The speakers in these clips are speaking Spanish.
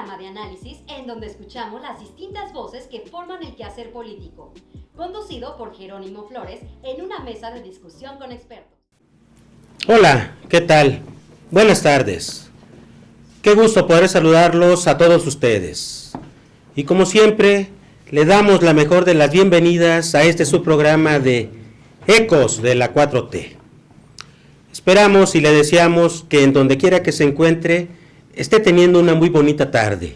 programa de análisis en donde escuchamos las distintas voces que forman el quehacer político, conducido por Jerónimo Flores en una mesa de discusión con expertos. Hola, ¿qué tal? Buenas tardes. Qué gusto poder saludarlos a todos ustedes. Y como siempre, le damos la mejor de las bienvenidas a este subprograma de Ecos de la 4T. Esperamos y le deseamos que en donde quiera que se encuentre, esté teniendo una muy bonita tarde.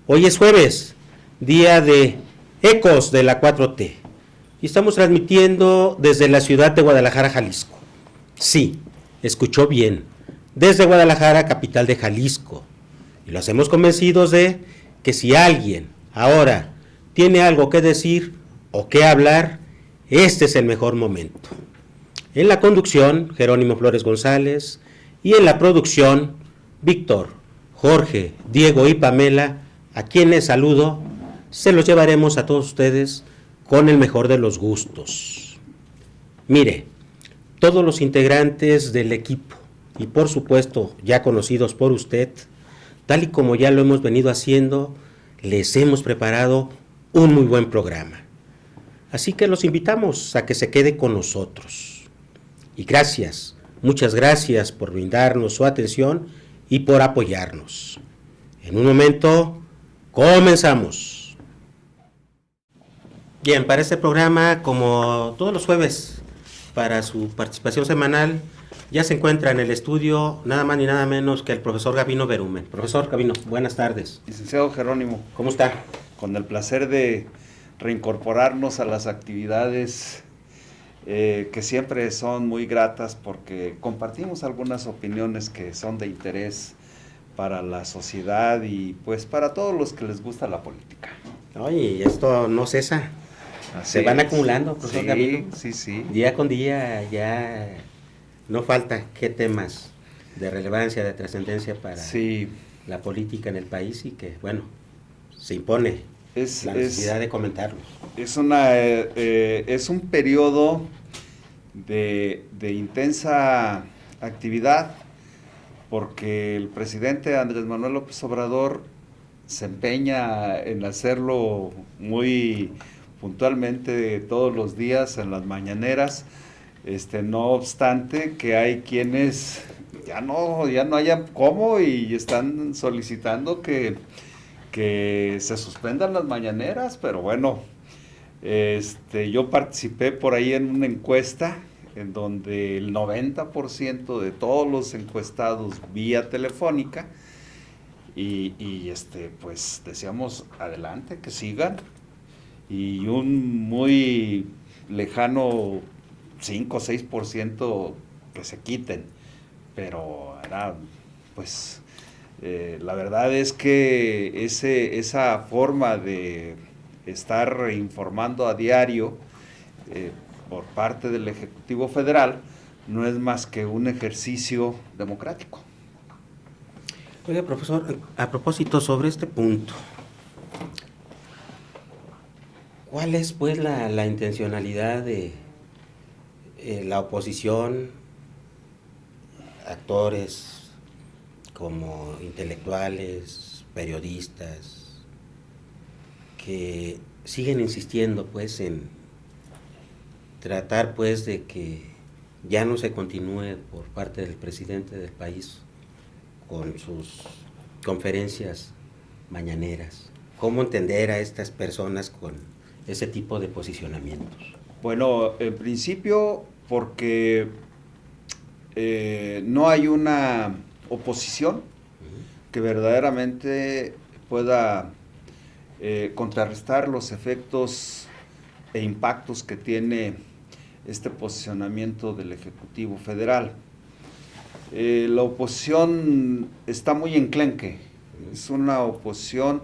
Hoy es jueves, día de Ecos de la 4T. Y estamos transmitiendo desde la ciudad de Guadalajara, Jalisco. Sí, escuchó bien, desde Guadalajara, capital de Jalisco. Y lo hacemos convencidos de que si alguien ahora tiene algo que decir o que hablar, este es el mejor momento. En la conducción, Jerónimo Flores González, y en la producción, Víctor, Jorge, Diego y Pamela, a quienes saludo, se los llevaremos a todos ustedes con el mejor de los gustos. Mire, todos los integrantes del equipo, y por supuesto ya conocidos por usted, tal y como ya lo hemos venido haciendo, les hemos preparado un muy buen programa. Así que los invitamos a que se quede con nosotros. Y gracias, muchas gracias por brindarnos su atención y por apoyarnos. En un momento, comenzamos. Bien, para este programa, como todos los jueves, para su participación semanal, ya se encuentra en el estudio nada más ni nada menos que el profesor Gabino Berumen. Profesor Gabino, buenas tardes. Licenciado Jerónimo. ¿Cómo está? Con el placer de reincorporarnos a las actividades que siempre son muy gratas porque compartimos algunas opiniones que son de interés para la sociedad y pues para todos los que les gusta la política. Oye, esto no cesa. Así Se van es. acumulando, profesor Gabino. Sí. Día con día ya no falta qué temas de relevancia, de trascendencia para la política en el país y que, bueno, se impone la necesidad de comentarlos. Es un periodo de intensa actividad porque el presidente Andrés Manuel López Obrador se empeña en hacerlo muy puntualmente todos los días en las mañaneras, no obstante que hay quienes ya no hayan cómo y están solicitando que se suspendan las mañaneras, pero bueno, yo participé por ahí en una encuesta en donde el 90% de todos los encuestados vía telefónica y pues decíamos adelante, que sigan, y un muy lejano 5 o 6% que se quiten, pero era pues la verdad es que esa forma de estar informando a diario por parte del Ejecutivo Federal no es más que un ejercicio democrático. Oiga, profesor, a propósito sobre este punto, ¿cuál es pues la intencionalidad de la oposición, actores como intelectuales, periodistas, que siguen insistiendo pues en tratar pues de que ya no se continúe por parte del presidente del país con sus conferencias mañaneras? ¿Cómo entender a estas personas con ese tipo de posicionamientos? Bueno, en principio porque no hay una oposición que verdaderamente pueda contrarrestar los efectos e impactos que tiene este posicionamiento del Ejecutivo Federal. La oposición está muy enclenque, es una oposición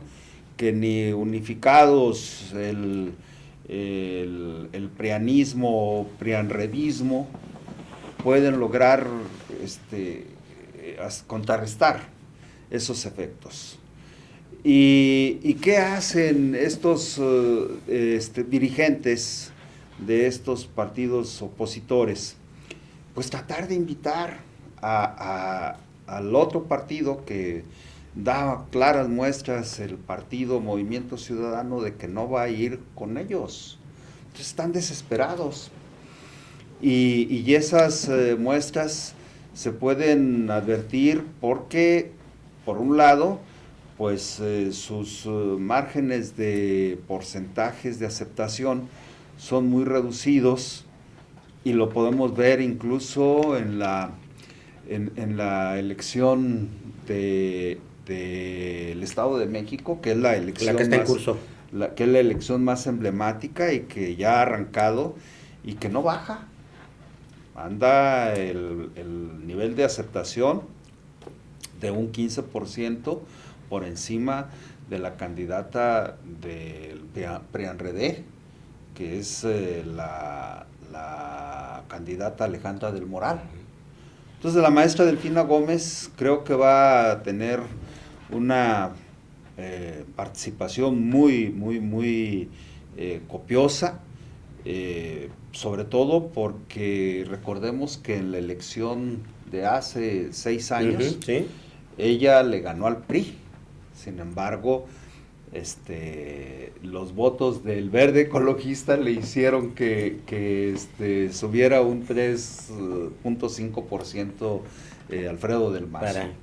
que ni unificados el prianismo o prianredismo pueden lograr contrarrestar esos efectos. ¿Y qué hacen estos dirigentes de estos partidos opositores? Pues tratar de invitar al otro partido que da claras muestras el partido Movimiento Ciudadano de que no va a ir con ellos. Entonces están desesperados. Y esas muestras se pueden advertir porque, por un lado, pues sus márgenes de porcentajes de aceptación son muy reducidos, y lo podemos ver incluso en la elección del Estado de México, que es la elección La que está en curso. que es la elección más emblemática y que ya ha arrancado y que no baja. Anda el nivel de aceptación de un 15% por encima de la candidata del PRIAN-RD, que es la candidata Alejandra del Moral. Entonces la maestra Delfina Gómez creo que va a tener una participación muy copiosa, sobre todo porque recordemos que en la elección de hace 6 años, ¿Sí? ella le ganó al PRI. Sin embargo, los votos del Verde Ecologista le hicieron que subiera un 3.5% Alfredo del Mazo. Para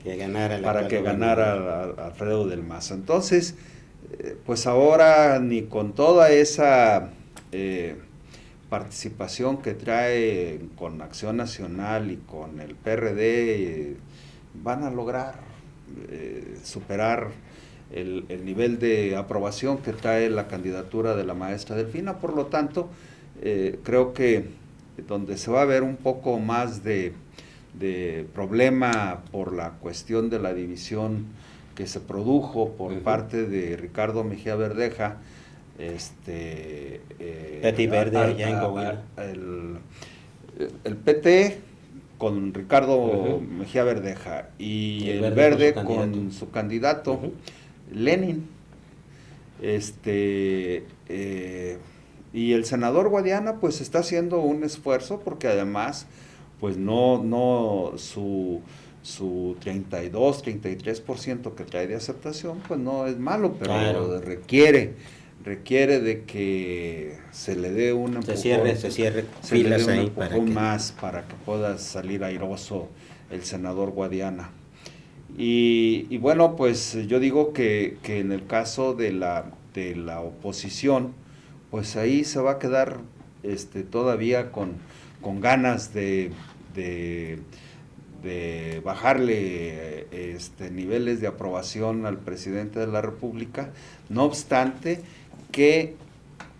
que ganara Alfredo del Mazo. Entonces, pues ahora ni con toda esa participación que trae con Acción Nacional y con el PRD, van a lograr superar el nivel de aprobación que trae la candidatura de la maestra Delfina. Por lo tanto, creo que donde se va a ver un poco más de problema por la cuestión de la división que se produjo por parte de Ricardo Mejía Verdeja, Petit Verde allá en Coahuila. El PT con Ricardo Mejía Verdeja y el Verde con su candidato Lenin, y el senador Guadiana pues está haciendo un esfuerzo porque además pues no su 32-33% que trae de aceptación pues no es malo, pero claro, requiere de que se le dé un empujón, se cierre filas ahí más para que pueda salir airoso el senador Guadiana. Y bueno, pues yo digo que en el caso de la oposición, pues ahí se va a quedar todavía con ganas de bajarle niveles de aprobación al presidente de la República. No obstante que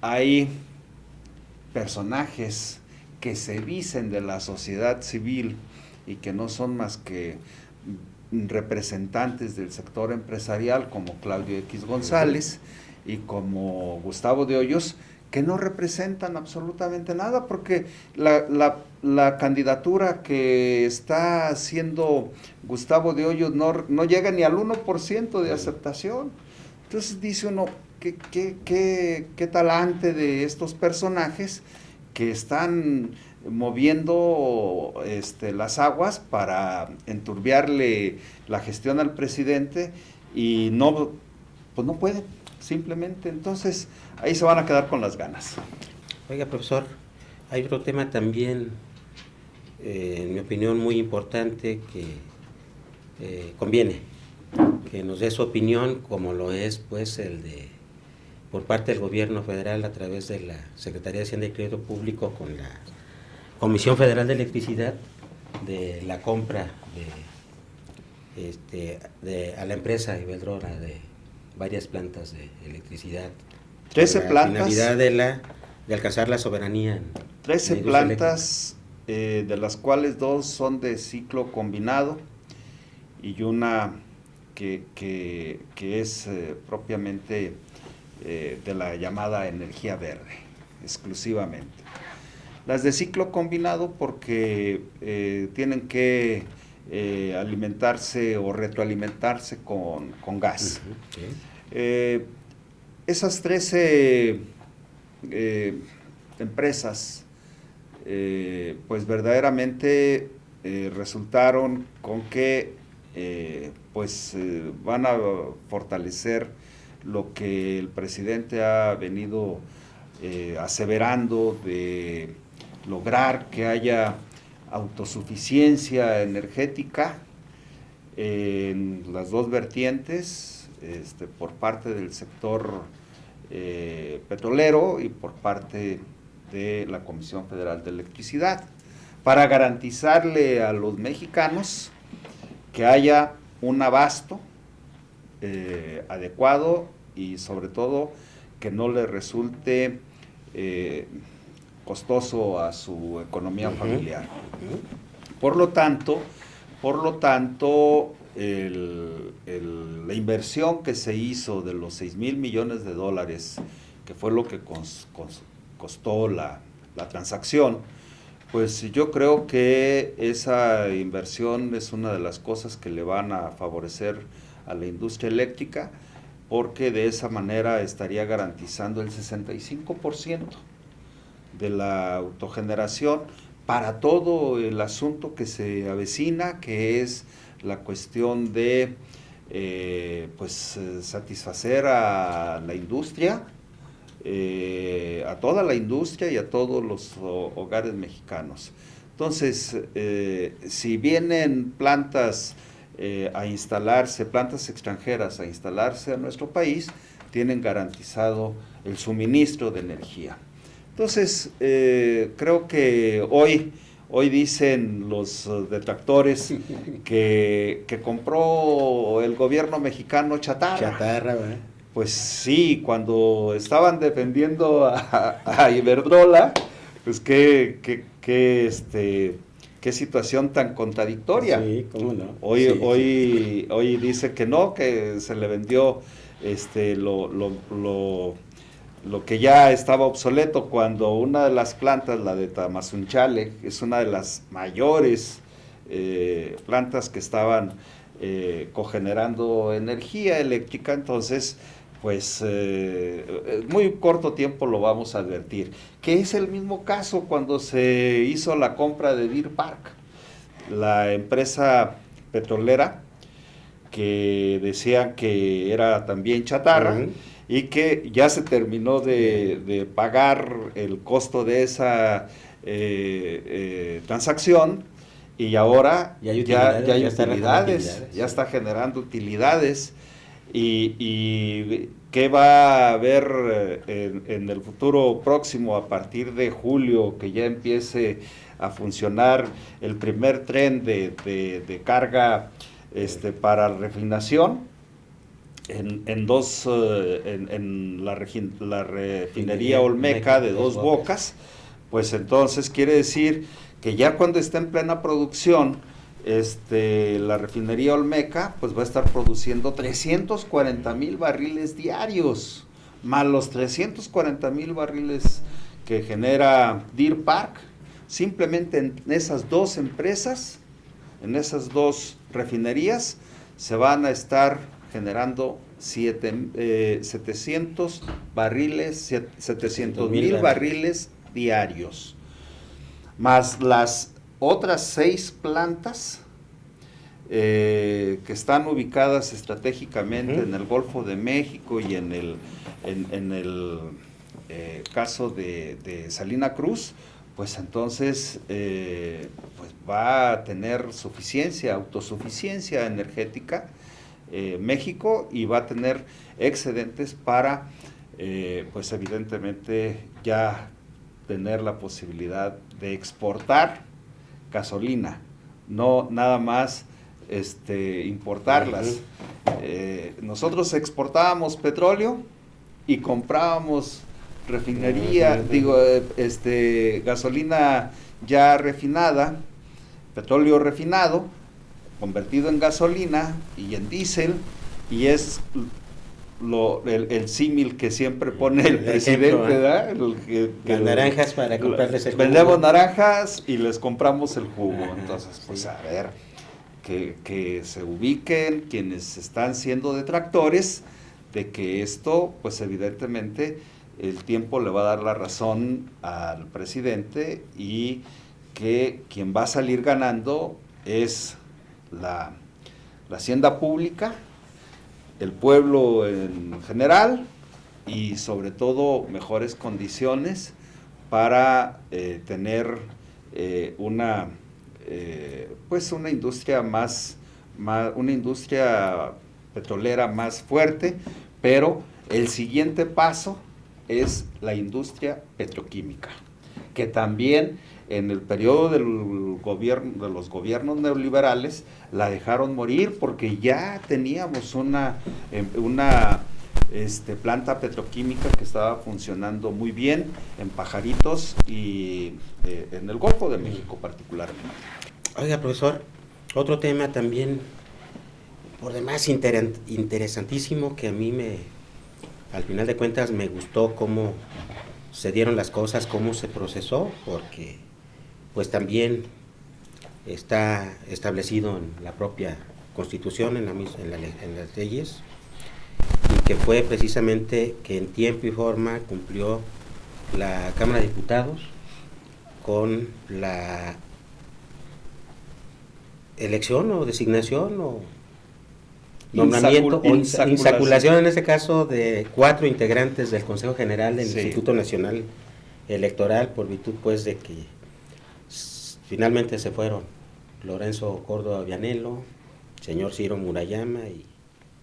hay personajes que se dicen de la sociedad civil y que no son más que representantes del sector empresarial, como Claudio X González y como Gustavo de Hoyos, que no representan absolutamente nada, porque la candidatura que está haciendo Gustavo de Hoyos no llega ni al 1% de aceptación. Entonces dice uno, qué talante de estos personajes que están moviendo las aguas para enturbiarle la gestión al presidente, y pues no pueden, simplemente. Entonces ahí se van a quedar con las ganas. Oiga, profesor, hay otro tema también, en mi opinión, muy importante que conviene que nos dé su opinión, como lo es pues por parte del gobierno federal a través de la Secretaría de Hacienda y Crédito Público con la Comisión Federal de Electricidad, de la compra a la empresa Iberdrola de varias plantas de electricidad. 13 plantas. La finalidad de alcanzar la soberanía. 13 plantas, de las cuales 2 son de ciclo combinado y una que es propiamente de la llamada energía verde, exclusivamente. Las de ciclo combinado porque tienen que alimentarse o retroalimentarse con gas. Esas 13 empresas pues verdaderamente resultaron con que van a fortalecer lo que el presidente ha venido aseverando de lograr que haya autosuficiencia energética en las dos vertientes, por parte del sector petrolero y por parte de la Comisión Federal de Electricidad, para garantizarle a los mexicanos que haya un abasto adecuado y sobre todo que no le resulte costoso a su economía familiar. Por lo tanto, la inversión que se hizo de los 6,000 millones de dólares, que fue lo que costó la transacción, pues yo creo que esa inversión es una de las cosas que le van a favorecer a la industria eléctrica, porque de esa manera estaría garantizando el 65% de la autogeneración para todo el asunto que se avecina, que es la cuestión de satisfacer a la industria, a toda la industria y a todos los hogares mexicanos. Entonces, si vienen plantas a instalarse, plantas extranjeras a instalarse a nuestro país, tienen garantizado el suministro de energía. Entonces, creo que hoy dicen los detractores que compró el gobierno mexicano chatarra. Chatarra, ¿verdad? Pues sí, cuando estaban defendiendo a Iberdrola, pues qué situación tan contradictoria. Sí, cómo no. Hoy dice que no, que se le vendió lo que ya estaba obsoleto, cuando una de las plantas, la de Tamazunchale, es una de las mayores plantas que estaban cogenerando energía eléctrica. Entonces, pues muy corto tiempo lo vamos a advertir, que es el mismo caso cuando se hizo la compra de Deer Park, la empresa petrolera que decían que era también chatarra. Y que ya se terminó de pagar el costo de esa transacción, y ahora ya hay utilidades, ya está generando utilidades. Y ¿qué va a haber en el futuro próximo, a partir de julio, que ya empiece a funcionar el primer tren de carga para refinación? En la refinería Olmeca de Dos Bocas, pues entonces quiere decir que ya cuando esté en plena producción, la refinería Olmeca pues va a estar produciendo 340,000 barriles diarios, más los 340,000 barriles que genera Deer Park. Simplemente en esas dos empresas, en esas dos refinerías, se van a estar generando 700 mil barriles diarios, más las otras 6 plantas que están ubicadas estratégicamente en el Golfo de México y en el caso de Salina Cruz. Pues entonces pues va a tener autosuficiencia energética México, y va a tener excedentes para pues evidentemente ya tener la posibilidad de exportar gasolina, no nada más importarlas. Nosotros exportábamos petróleo y comprábamos gasolina ya refinada, petróleo refinado, convertido en gasolina y en diésel, y es el símil que siempre pone el presidente, ¿verdad? Las naranjas para comprarles el jugo. Vendemos naranjas y les compramos el jugo. Entonces, pues a ver, que se ubiquen quienes están siendo detractores de que esto, pues evidentemente el tiempo le va a dar la razón al presidente, y que quien va a salir ganando es la hacienda pública, el pueblo en general y sobre todo mejores condiciones para tener una industria una industria petrolera más fuerte, pero el siguiente paso es la industria petroquímica, que también en el periodo de los gobiernos neoliberales la dejaron morir porque ya teníamos una planta petroquímica que estaba funcionando muy bien en Pajaritos y en el Golfo de México particularmente. Oiga, profesor, otro tema también por demás interesantísimo que a mí al final de cuentas me gustó cómo se dieron las cosas, cómo se procesó, porque pues también está establecido en la propia Constitución, en las leyes, y que fue precisamente que en tiempo y forma cumplió la Cámara de Diputados con la elección o designación o nombramiento o insaculación en este caso de 4 integrantes del Consejo General del Instituto Nacional Electoral, por virtud pues de que finalmente se fueron Lorenzo Córdoba Vianello, señor Ciro Murayama y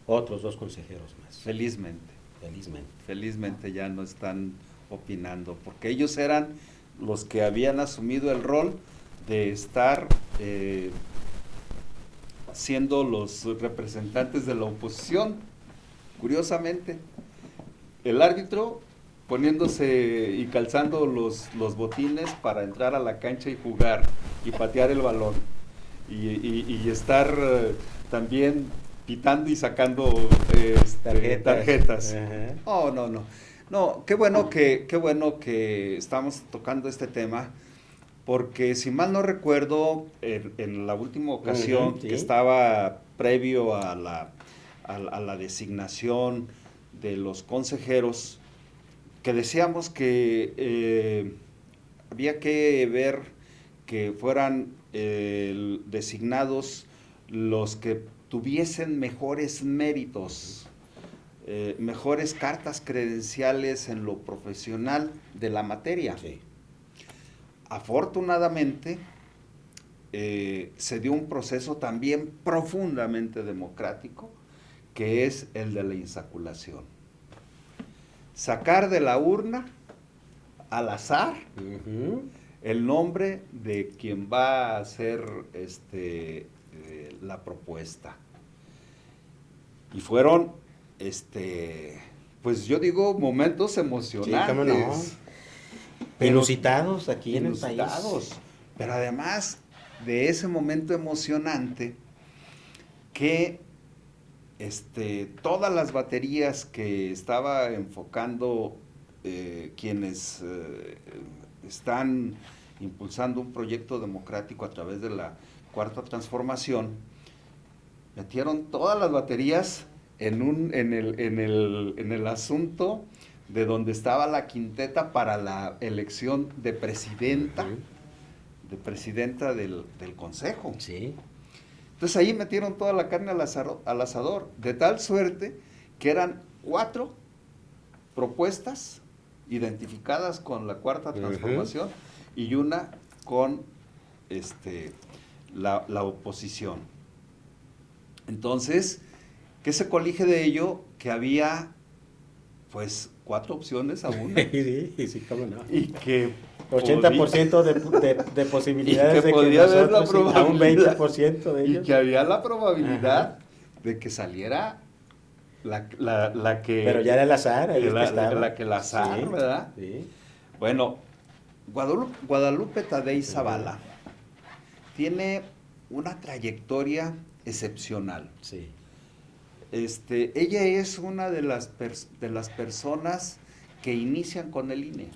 otros 2 consejeros más. Felizmente ya no están opinando, porque ellos eran los que habían asumido el rol de estar siendo los representantes de la oposición. Curiosamente, el árbitro poniéndose y calzando los botines para entrar a la cancha y jugar y patear el balón y estar también pitando y sacando tarjetas. Oh, no, qué bueno que estamos tocando este tema, porque si mal no recuerdo, en la última ocasión que estaba previo a la designación de los consejeros, que decíamos que había que ver que fueran designados los que tuviesen mejores méritos, mejores cartas credenciales en lo profesional de la materia. Sí. Afortunadamente, se dio un proceso también profundamente democrático, que es el de la insaculación. Sacar de la urna, al azar, el nombre de quien va a hacer la propuesta. Y fueron, pues yo digo, momentos emocionantes. Sí, ¿cómo no? Inusitados aquí en el país. Pero además de ese momento emocionante, que todas las baterías que estaba enfocando quienes están impulsando un proyecto democrático a través de la Cuarta Transformación, metieron todas las baterías en el asunto de donde estaba la quinteta para la elección de presidenta, del Consejo. Sí. Entonces ahí metieron toda la carne al asador, de tal suerte que eran 4 propuestas identificadas con la Cuarta Transformación y una con la oposición. Entonces, ¿qué se colige de ello? Que había pues 4 opciones a una. Sí, cómo no. Y que 80% de posibilidades y que de podía que haber la nosotros, a un 20% de ellos. Y que había la probabilidad de que saliera la que... Pero ya era el azar, ahí la que el azar, sí, ¿verdad? Sí. Bueno, Guadalupe Tadei Zavala tiene una trayectoria excepcional. Sí. Ella es una de las personas que inician con el INE.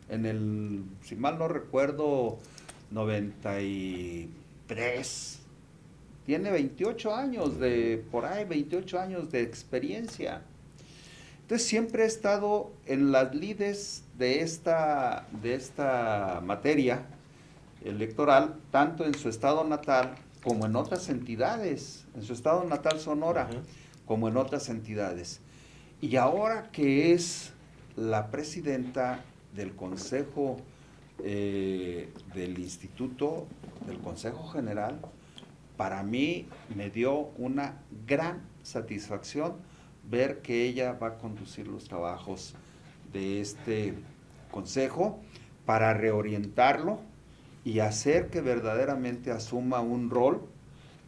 En el, si mal no recuerdo, 93. Tiene 28 años 28 años de experiencia. Entonces siempre ha estado en las lides de esta materia electoral, tanto en su estado natal como en otras entidades, en su estado natal Sonora, como en otras entidades. Y ahora que es la presidenta del Consejo del Instituto, del Consejo General, para mí me dio una gran satisfacción ver que ella va a conducir los trabajos de este consejo para reorientarlo y hacer que verdaderamente asuma un rol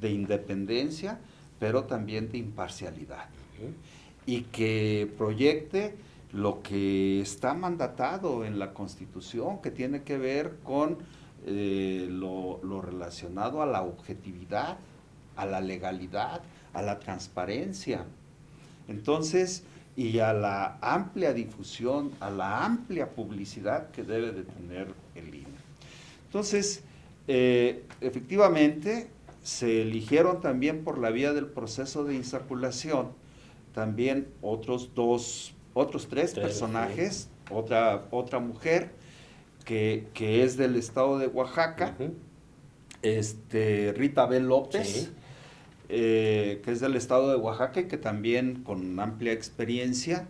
de independencia, pero también de imparcialidad. Y que proyecte lo que está mandatado en la Constitución, que tiene que ver con lo relacionado a la objetividad, a la legalidad, a la transparencia. Entonces, y a la amplia difusión, a la amplia publicidad que debe de tener el INE. Entonces, efectivamente, se eligieron también por la vía del proceso de insaculación también otros tres personajes, otra mujer que es del estado de Oaxaca, Rita B. López, Sí. Que es del estado de Oaxaca y que también con amplia experiencia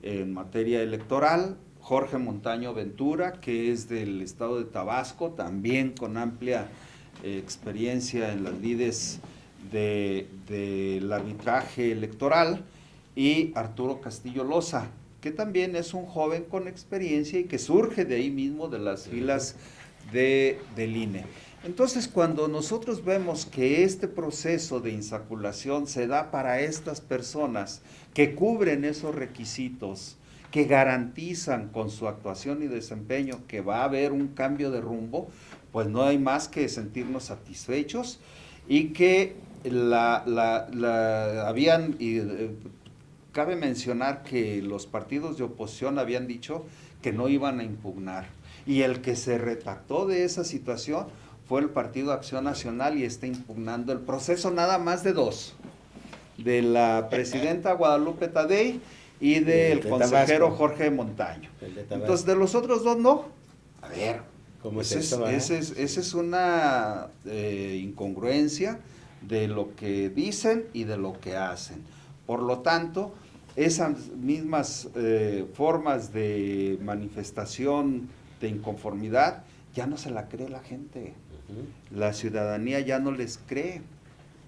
en materia electoral, Jorge Montaño Ventura, que es del estado de Tabasco, también con amplia experiencia en las lides del arbitraje electoral, y Arturo Castillo Loza, que también es un joven con experiencia y que surge de ahí mismo de las filas del INE. Entonces, cuando nosotros vemos que este proceso de insaculación se da para estas personas que cubren esos requisitos, que garantizan con su actuación y desempeño que va a haber un cambio de rumbo, pues no hay más que sentirnos satisfechos y que cabe mencionar que los partidos de oposición habían dicho que no iban a impugnar, y el que se retractó de esa situación fue el Partido Acción Nacional y está impugnando el proceso nada más de dos, de la presidenta Guadalupe Tadei y del consejero Tabasco. Jorge Montaño. De Entonces, de los otros dos no. A ver, ¿Cómo es esa es una incongruencia de lo que dicen y de lo que hacen. Por lo tanto, esas mismas formas de manifestación de inconformidad ya no se la cree la gente. La ciudadanía ya no les cree.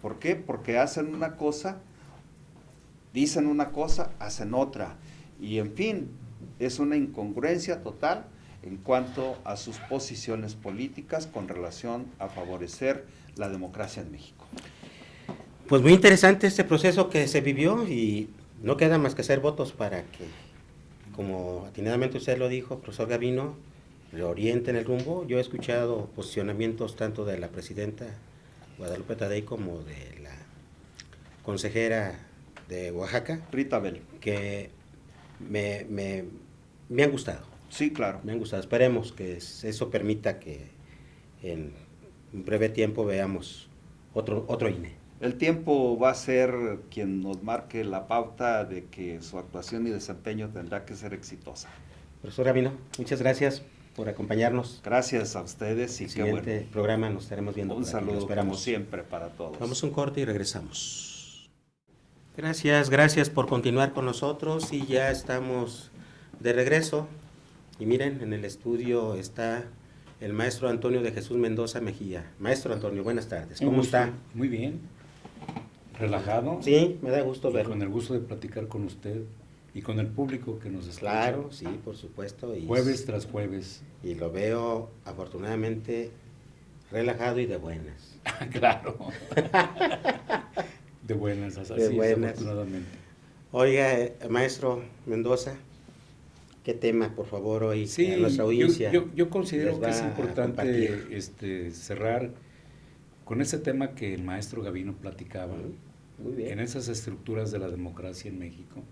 ¿Por qué? Porque hacen una cosa, dicen una cosa, hacen otra. Y en fin, es una incongruencia total en cuanto a sus posiciones políticas con relación a favorecer la democracia en México. Pues muy interesante este proceso que se vivió y no queda más que hacer votos para que, como atinadamente usted lo dijo, profesor Gavino, reorienten el rumbo. Yo he escuchado posicionamientos tanto de la presidenta Guadalupe Tadei como de la consejera de Oaxaca, Rita Bell. que me han gustado. Sí, claro. Me han gustado. Esperemos que eso permita que en un breve tiempo veamos otro INE. El tiempo va a ser quien nos marque la pauta de que su actuación y desempeño tendrá que ser exitosa. Profesor Gavino, muchas gracias por acompañarnos. Gracias a ustedes y El qué siguiente bueno. programa nos estaremos viendo. Un por aquí, lo saludo esperamos. como siempre para todos. Vamos a un corte y regresamos. Gracias por continuar con nosotros y ya estamos de regreso. Y miren, en el estudio está el maestro Antonio de Jesús Mendoza Mejía. Maestro Antonio, buenas tardes. ¿Cómo está? Muy bien. Relajado. Sí, me da gusto Y verlo. con el gusto de platicar con usted y con el público que nos escucha. Claro, sí, por supuesto. Jueves tras jueves. Y lo veo afortunadamente relajado y de buenas. Claro. De buenas, así De buenas. afortunadamente. Oiga, maestro Mendoza, ¿qué tema, por favor, hoy Sí, a nuestra audiencia? yo considero les que es va a importante compartir? cerrar con ese tema que el maestro Gavino platicaba. Muy bien. En esas estructuras de la democracia en México,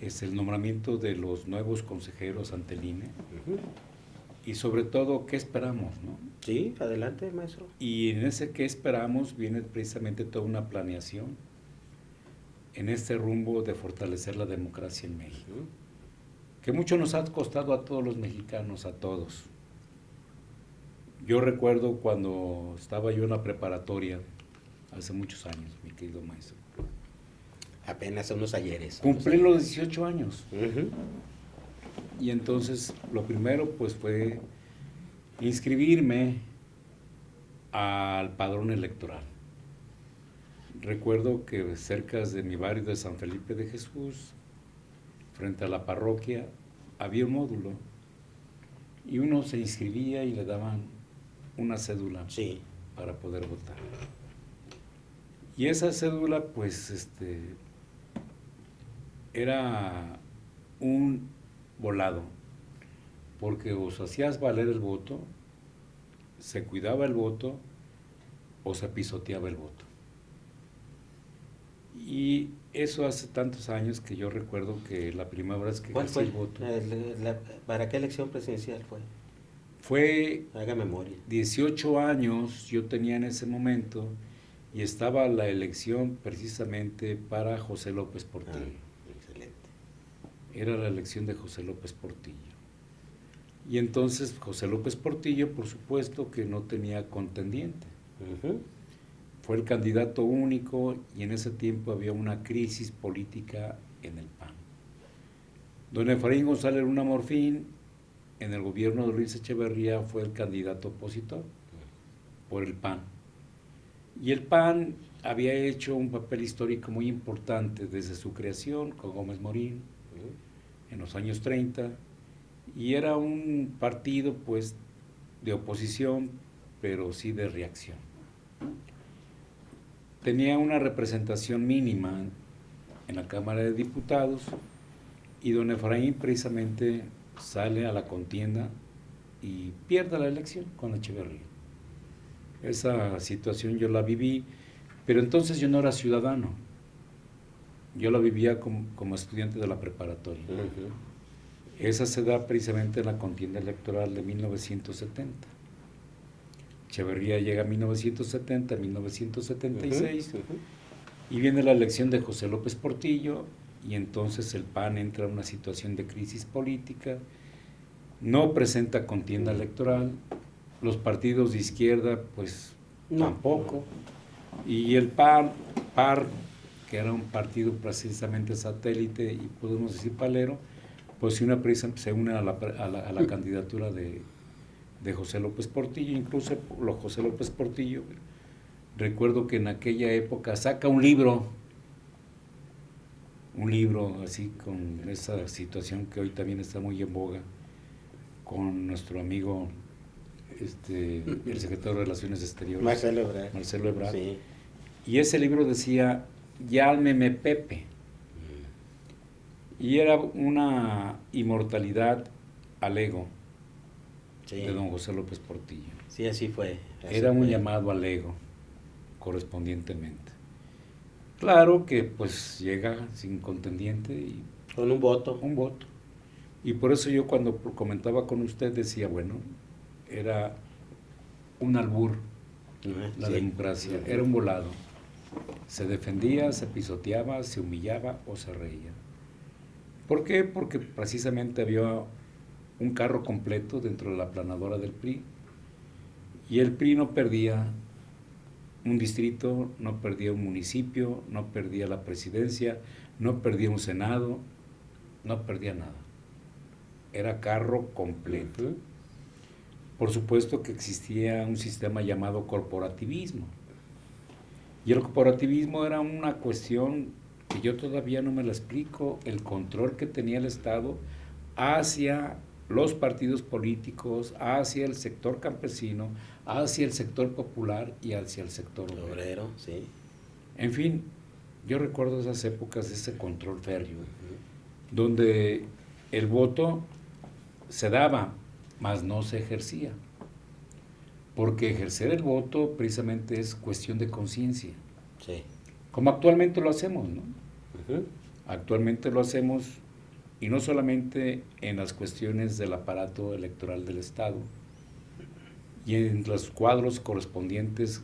es el nombramiento de los nuevos consejeros ante el INE. Ujú. Y sobre todo, ¿qué esperamos, no? Sí, adelante, maestro. Y en ese qué esperamos viene precisamente toda una planeación en este rumbo de fortalecer la democracia en México, Ujú. que mucho nos ha costado a todos los mexicanos, a todos. Yo recuerdo cuando estaba yo en la preparatoria, hace muchos años, mi querido maestro. Apenas unos ayeres. Cumplí los 18 años. Ujú. Y entonces lo primero pues fue inscribirme al padrón electoral. Recuerdo que cerca de mi barrio de San Felipe de Jesús, frente a la parroquia, había un módulo y uno se inscribía y le daban una cédula Sí. para poder votar. Y esa cédula pues era un volado, porque o se hacías valer el voto, se cuidaba el voto o se pisoteaba el voto. Y eso hace tantos años que yo recuerdo que la primera vez que ¿Cuál ejercí fue? el voto ¿Para qué elección presidencial fue? fue Haga memoria. 18 años, yo tenía en ese momento, y estaba la elección precisamente para José López Portillo. Excelente. Era la elección de José López Portillo. Y entonces José López Portillo, por supuesto que no tenía contendiente. Ujú. Fue el candidato único y en ese tiempo había una crisis política en el PAN. Don Efraín González Luna Morfín, en el gobierno de Luis Echeverría, fue el candidato opositor por el PAN. Y el PAN había hecho un papel histórico muy importante desde su creación con Gómez Morín en los años 30, y era un partido pues de oposición, pero sí de reacción. Tenía una representación mínima en la Cámara de Diputados y don Efraín precisamente sale a la contienda y pierde la elección con Echeverría. Esa situación yo la viví, pero entonces yo no era ciudadano, yo la vivía como estudiante de la preparatoria. Ujú. Esa se da precisamente en la contienda electoral de 1970. Echeverría llega a 1970, 1976, Ujú, ujú. y viene la elección de José López Portillo, y entonces el PAN entra en una situación de crisis política, no presenta contienda electoral, los partidos de izquierda pues No. tampoco, y el PAR, que era un partido precisamente satélite y podemos decir palero, pues se une a la candidatura de José López Portillo. Incluso José López Portillo, recuerdo que en aquella época saca un libro así con esa situación que hoy también está muy en boga, con nuestro amigo el secretario de Relaciones Exteriores, Marcelo Ebrard. Sí. Y ese libro decía, "Llálmeme Pepe", y era una inmortalidad al ego Sí. de don José López Portillo. Sí, así fue. Era un llamado al ego, correspondientemente. Claro que pues llega sin contendiente y Con un voto. un voto. Y por eso yo cuando comentaba con usted decía, bueno, era un albur la Sí. democracia, era un volado. Se defendía, se pisoteaba, se humillaba o se reía. ¿Por qué? Porque precisamente había un carro completo dentro de la aplanadora del PRI, y el PRI no perdía un distrito, no perdía un municipio, no perdía la presidencia, no perdía un senado, no perdía nada. Era carro completo. Ujú. Por supuesto que existía un sistema llamado corporativismo. Y el corporativismo era una cuestión que yo todavía no me la explico, el control que tenía el Estado hacia los partidos políticos, hacia el sector campesino, hacia el sector popular y hacia el sector obrero. Obrero, sí. En fin, yo recuerdo esas épocas de ese control férreo, donde el voto se daba, mas no se ejercía. Porque ejercer el voto precisamente es cuestión de conciencia. Sí. Como actualmente lo hacemos, ¿no? Ujú. Actualmente lo hacemos, y no solamente en las cuestiones del aparato electoral del Estado, y en los cuadros correspondientes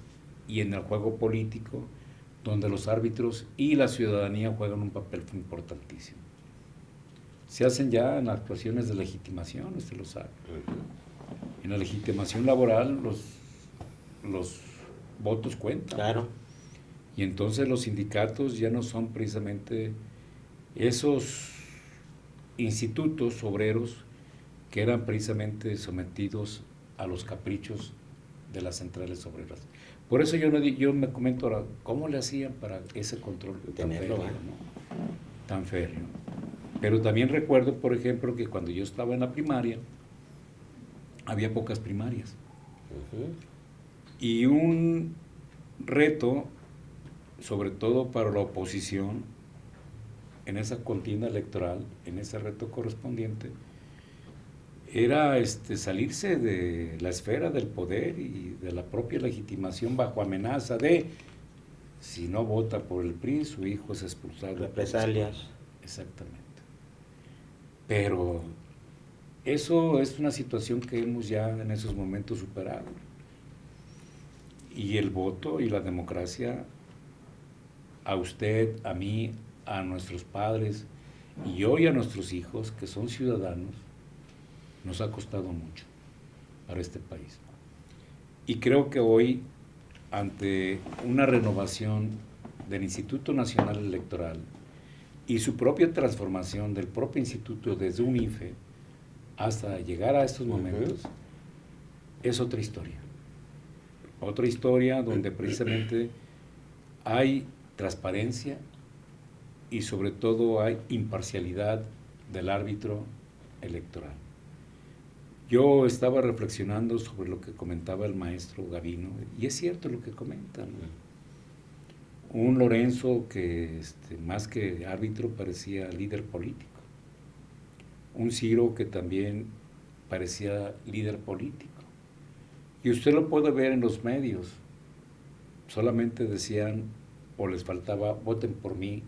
y en el juego político, donde los árbitros y la ciudadanía juegan un papel importantísimo. Se hacen ya en actuaciones de legitimación, usted lo sabe. Ujú. En la legitimación laboral los votos cuentan. Claro. Y entonces los sindicatos ya no son precisamente esos institutos obreros que eran precisamente sometidos a los caprichos de las centrales obreras. Por eso yo me comento ahora, ¿cómo le hacían para ese control tan Tenerlo, férreo, ¿no? ¿no? Tan férreo. Pero también recuerdo, por ejemplo, que cuando yo estaba en la primaria, había pocas primarias. Y un reto, sobre todo para la oposición, en esa contienda electoral, en ese reto correspondiente, era salirse de la esfera del poder y de la propia legitimación bajo amenaza de, si no vota por el PRI, su hijo es expulsado. Represalias. Exactamente. Pero eso es una situación que hemos ya en esos momentos superado. Y el voto y la democracia, a usted, a mí, a nuestros padres y hoy a nuestros hijos, que son ciudadanos, nos ha costado mucho para este país. Y creo que hoy, ante una renovación del Instituto Nacional Electoral y su propia transformación del propio instituto desde un IFE hasta llegar a estos momentos, es otra historia. Otra historia donde precisamente hay transparencia y sobre todo hay imparcialidad del árbitro electoral. Yo estaba reflexionando sobre lo que comentaba el maestro Gavino, y es cierto lo que comentan. Un Lorenzo que más que árbitro parecía líder político. Un Ciro que también parecía líder político. Y usted lo puede ver en los medios. Solamente decían, o les faltaba, voten por mí,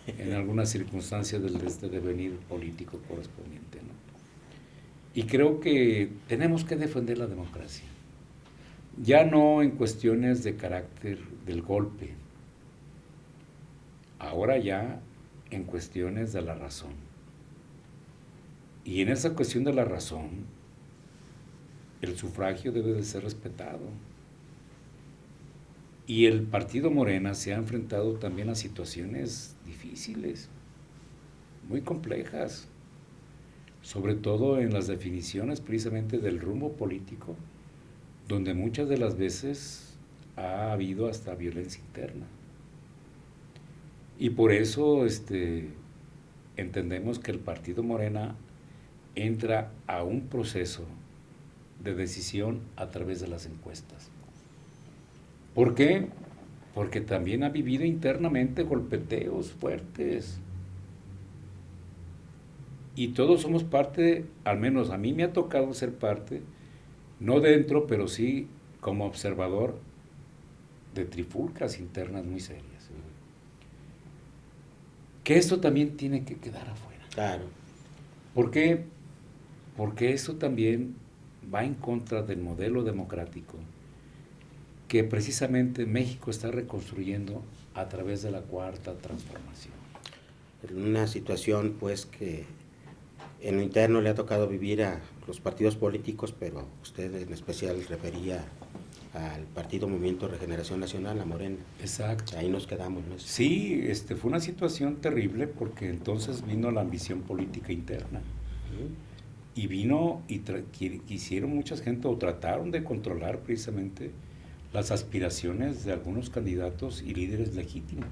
en algunas circunstancias del devenir político correspondiente, ¿no? Y creo que tenemos que defender la democracia. Ya no en cuestiones de carácter del golpe, ahora ya en cuestiones de la razón. Y en esa cuestión de la razón, el sufragio debe de ser respetado. Y el partido Morena se ha enfrentado también a situaciones difíciles, muy complejas, sobre todo en las definiciones precisamente del rumbo político, donde muchas de las veces ha habido hasta violencia interna. Y por eso entendemos que el partido Morena entra a un proceso de decisión a través de las encuestas. ¿Por qué? Porque también ha vivido internamente golpeteos fuertes. Y todos somos parte, al menos a mí me ha tocado ser parte, no dentro, pero sí como observador de trifulcas internas muy serias. Que esto también tiene que quedar afuera. Claro. ¿Por qué? Porque esto también va en contra del modelo democrático que precisamente México está reconstruyendo a través de la Cuarta Transformación. Una situación pues que en lo interno le ha tocado vivir a los partidos políticos, pero usted en especial refería al Partido Movimiento Regeneración Nacional, a Morena. Exacto. Ahí nos quedamos, ¿no? Sí, fue una situación terrible porque entonces vino la ambición política interna. Y vino y quisieron mucha gente o trataron de controlar precisamente las aspiraciones de algunos candidatos y líderes legítimos,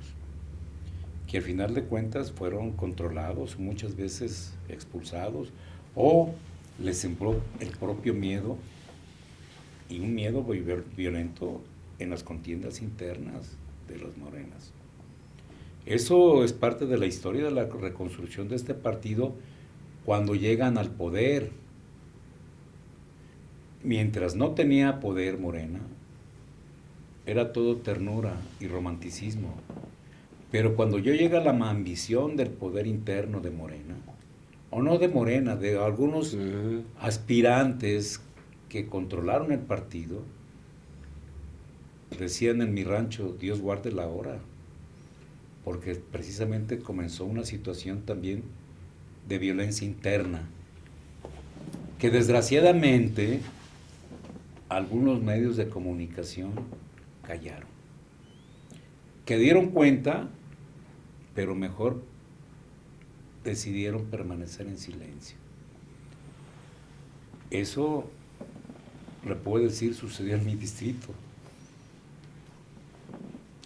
que al final de cuentas fueron controlados, muchas veces expulsados, o les sembró el propio miedo, y un miedo violento en las contiendas internas de las morenas. Eso es parte de la historia de la reconstrucción de este partido cuando llegan al poder. Mientras no tenía poder Morena, era todo ternura y romanticismo. Pero cuando yo llega la ambición del poder interno de Morena, o no de Morena, de algunos aspirantes que controlaron el partido, decían en mi rancho, Dios guarde la hora, porque precisamente comenzó una situación también de violencia interna. que desgraciadamente algunos medios de comunicación callaron, que dieron cuenta, pero mejor decidieron permanecer en silencio. Eso, le puedo decir, sucedió en mi distrito.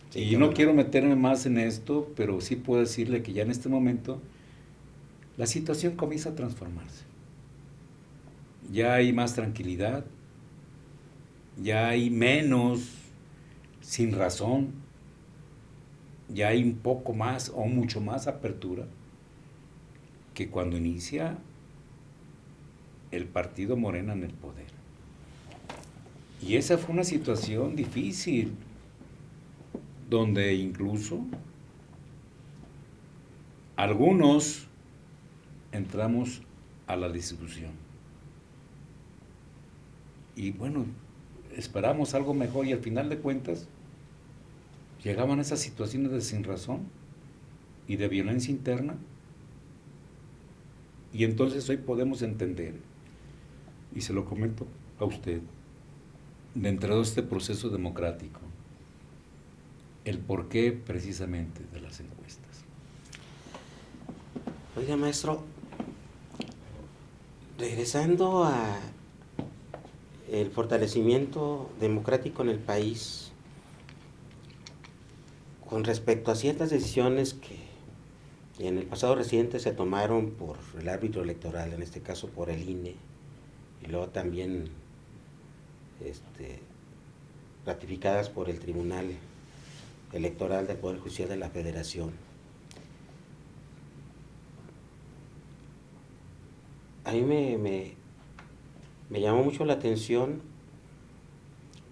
Sí, Y no quiero meterme más en esto, pero sí puedo decirle que ya en este momento la situación comienza a transformarse. Ya hay más tranquilidad, ya hay menos sin razón, ya hay un poco más o mucho más apertura que cuando inicia el partido Morena en el poder. Y esa fue una situación difícil, donde incluso algunos entramos a la discusión. Y bueno, esperamos algo mejor y al final de cuentas llegaban esas situaciones de sinrazón y de violencia interna. Y entonces hoy podemos entender, y se lo comento a usted, dentro de este proceso democrático, el porqué precisamente de las encuestas. Oiga, maestro, regresando a el fortalecimiento democrático en el país, con respecto a ciertas decisiones que en el pasado reciente se tomaron por el árbitro electoral, en este caso por el INE, y luego también ratificadas por el Tribunal Electoral del Poder Judicial de la Federación. A mí me llamó mucho la atención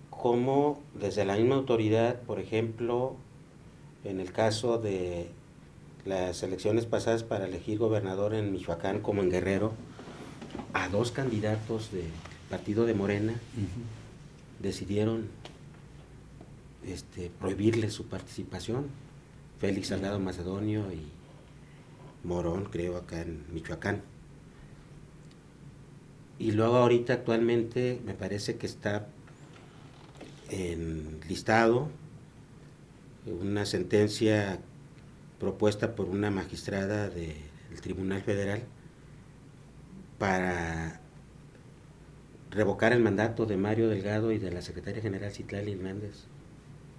cómo desde la misma autoridad, por ejemplo, en el caso de las elecciones pasadas para elegir gobernador en Michoacán como en Guerrero, a dos candidatos del partido de Morena decidieron prohibirles su participación. Félix Salgado Macedonio y Morón, creo, acá en Michoacán. Y luego ahorita actualmente me parece que está enlistado una sentencia propuesta por una magistrada del Tribunal Federal para revocar el mandato de Mario Delgado y de la secretaria general Citlali Hernández.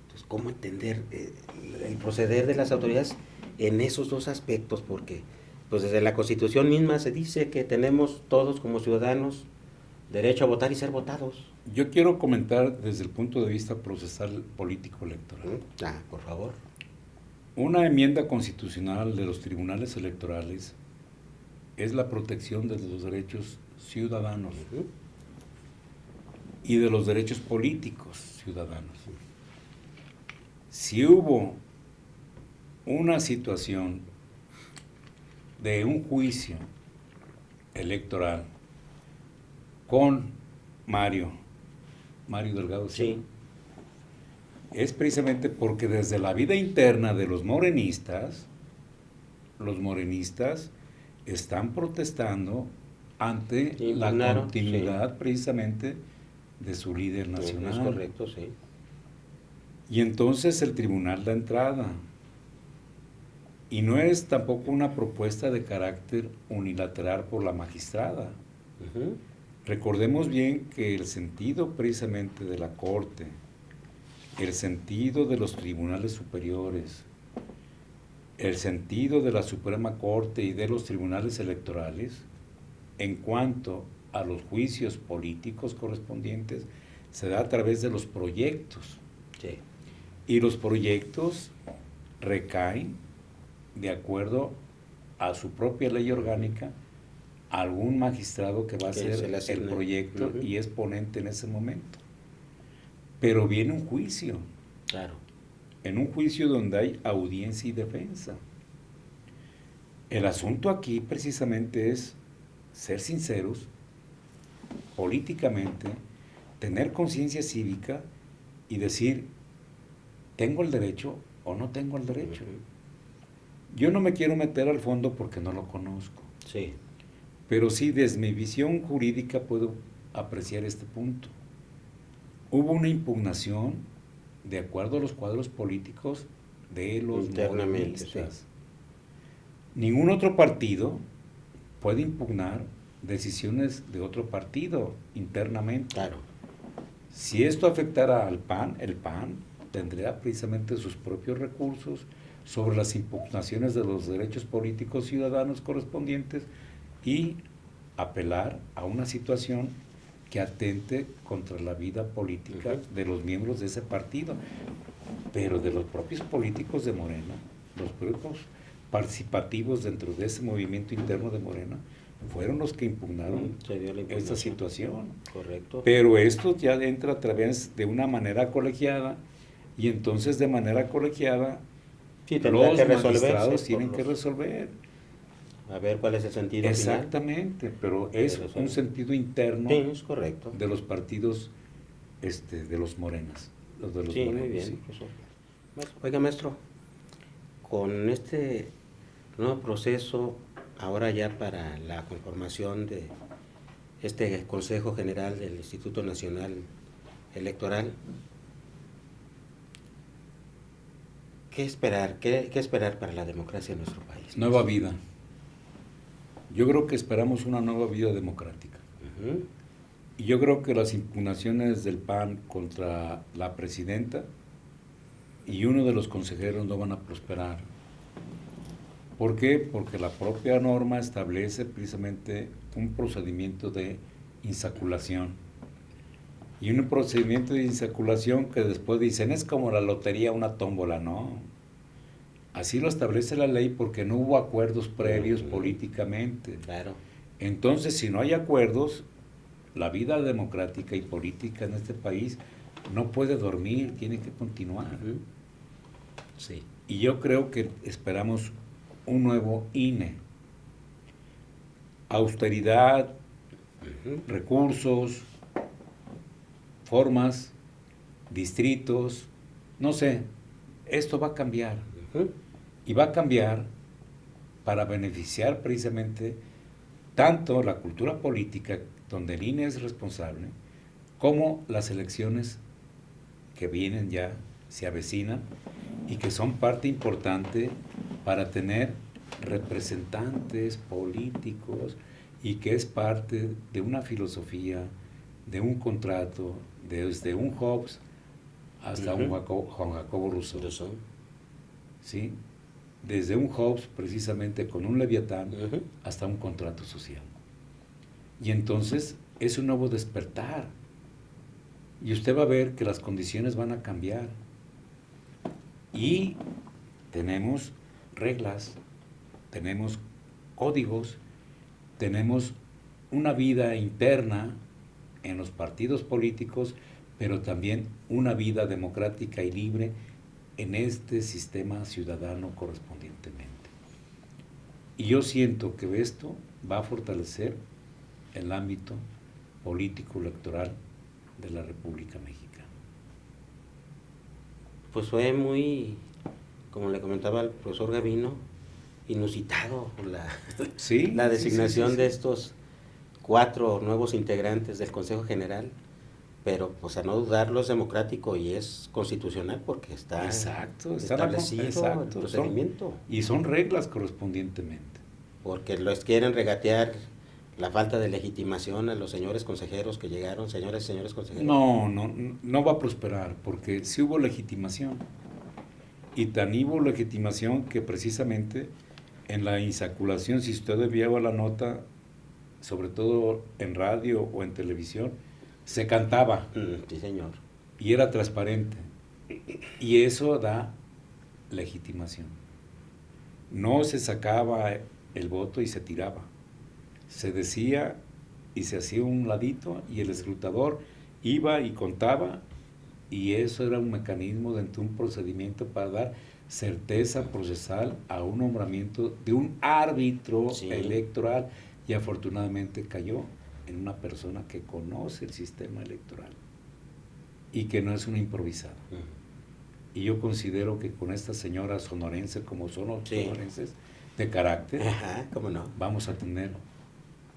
Entonces, ¿cómo entender el proceder de las autoridades en esos dos aspectos? Porque pues desde la Constitución misma se dice que tenemos todos como ciudadanos derecho a votar y ser votados. Yo quiero comentar desde el punto de vista procesal político electoral. Por favor. Una enmienda constitucional de los tribunales electorales es la protección de los derechos ciudadanos y de los derechos políticos ciudadanos. Si hubo una situación de un juicio electoral con Mario Delgado, sí, es precisamente porque desde la vida interna de los morenistas están protestando ante la continuidad precisamente de su líder nacional. Es correcto, sí. Y entonces el tribunal da entrada. Y no es tampoco una propuesta de carácter unilateral por la magistrada. Recordemos bien que el sentido precisamente de la Corte, el sentido de los tribunales superiores, el sentido de la Suprema Corte y de los tribunales electorales, en cuanto a los juicios políticos correspondientes, se da a través de los proyectos. Sí. Y los proyectos recaen de acuerdo a su propia ley orgánica a algún magistrado que va a hacer el proyecto y es ponente en ese momento. Pero viene un juicio. Claro. En un juicio donde hay audiencia y defensa. El asunto aquí precisamente es ser sinceros políticamente, tener conciencia cívica y decir, ¿tengo el derecho o no tengo el derecho? Yo no me quiero meter al fondo porque no lo conozco. Sí. Pero sí, desde mi visión jurídica puedo apreciar este punto. Hubo una impugnación de acuerdo a los cuadros políticos de los Internamente, morenistas. sí. Ningún otro partido puede impugnar decisiones de otro partido internamente. Claro. Si esto afectara al PAN, el PAN tendría precisamente sus propios recursos sobre las impugnaciones de los derechos políticos ciudadanos correspondientes y apelar a una situación que atente contra la vida política de los miembros de ese partido, pero de los propios políticos de Morena, los propios participativos dentro de ese movimiento interno de Morena, fueron los que impugnaron Se dio la impugnación. esta situación. Correcto. Pero esto ya entra a través de una manera colegiada, y entonces de manera colegiada Sí, tendrá los que resolverse magistrados por tienen que los- resolver. A ver cuál es el sentido final. Exactamente, pero es resolver. un sentido interno Sí, es correcto. de los partidos de los morenas. Los de los Sí, morenos, muy bien. sí. Eso. Oiga, maestro, con este nuevo proceso, ahora ya para la conformación de este Consejo General del Instituto Nacional Electoral, ¿qué esperar? ¿Qué esperar para la democracia en nuestro país? Nueva vida. Yo creo que esperamos una nueva vida democrática. Ujú. Y yo creo que las impugnaciones del PAN contra la presidenta y uno de los consejeros no van a prosperar. ¿Por qué? Porque la propia norma establece precisamente un procedimiento de insaculación. Y un procedimiento de insaculación que después dicen es como la lotería, una tómbola, ¿no? Así lo establece la ley porque no hubo acuerdos previos políticamente. Claro. Entonces, si no hay acuerdos, la vida democrática y política en este país no puede dormir, tiene que continuar. Ujú. Sí. Y yo creo que esperamos un nuevo INE. Austeridad, Ujú. recursos, formas, distritos, no sé, esto va a cambiar. Ujú. Y va a cambiar para beneficiar precisamente tanto la cultura política, donde el INE es responsable, como las elecciones que vienen ya, se avecinan, y que son parte importante para tener representantes políticos, y que es parte de una filosofía, de un contrato, desde un Hobbes hasta un Juan Jacobo Rousseau. ¿Sí? Desde un Hobbes, precisamente con un Leviatán, Ujú. hasta un contrato social. Y entonces es un nuevo despertar. Y usted va a ver que las condiciones van a cambiar. Y tenemos reglas, tenemos códigos, tenemos una vida interna en los partidos políticos, pero también una vida democrática y libre en este sistema ciudadano correspondientemente. Y yo siento que esto va a fortalecer el ámbito político electoral de la República Mexicana. Pues fue muy, como le comentaba el profesor Gavino, inusitado Sí, la sí, designación sí, sí, de sí. estos 4 nuevos integrantes del Consejo General, pero pues a no dudarlo es democrático y es constitucional porque está Exacto, establecido exacto, el procedimiento, y son reglas correspondientemente. porque los quieren regatear la falta de legitimación a los señores consejeros que llegaron, señores y señores consejeros. No va a prosperar, porque sí hubo legitimación. Y tan hubo legitimación que precisamente en la insaculación, si usted enviaba la nota, sobre todo en radio o en televisión, se cantaba Sí, señor. y era transparente. Y eso da legitimación. No se sacaba el voto y se tiraba. Se decía y se hacía un ladito y el escrutador iba y contaba, y eso era un mecanismo dentro de un procedimiento para dar certeza procesal a un nombramiento de un árbitro Sí. electoral, y afortunadamente cayó en una persona que conoce el sistema electoral y que no es una improvisada. Y yo considero que con esta señora sonorense, como son los Sí. sonorenses de carácter, Ajá, ¿cómo no? vamos a tener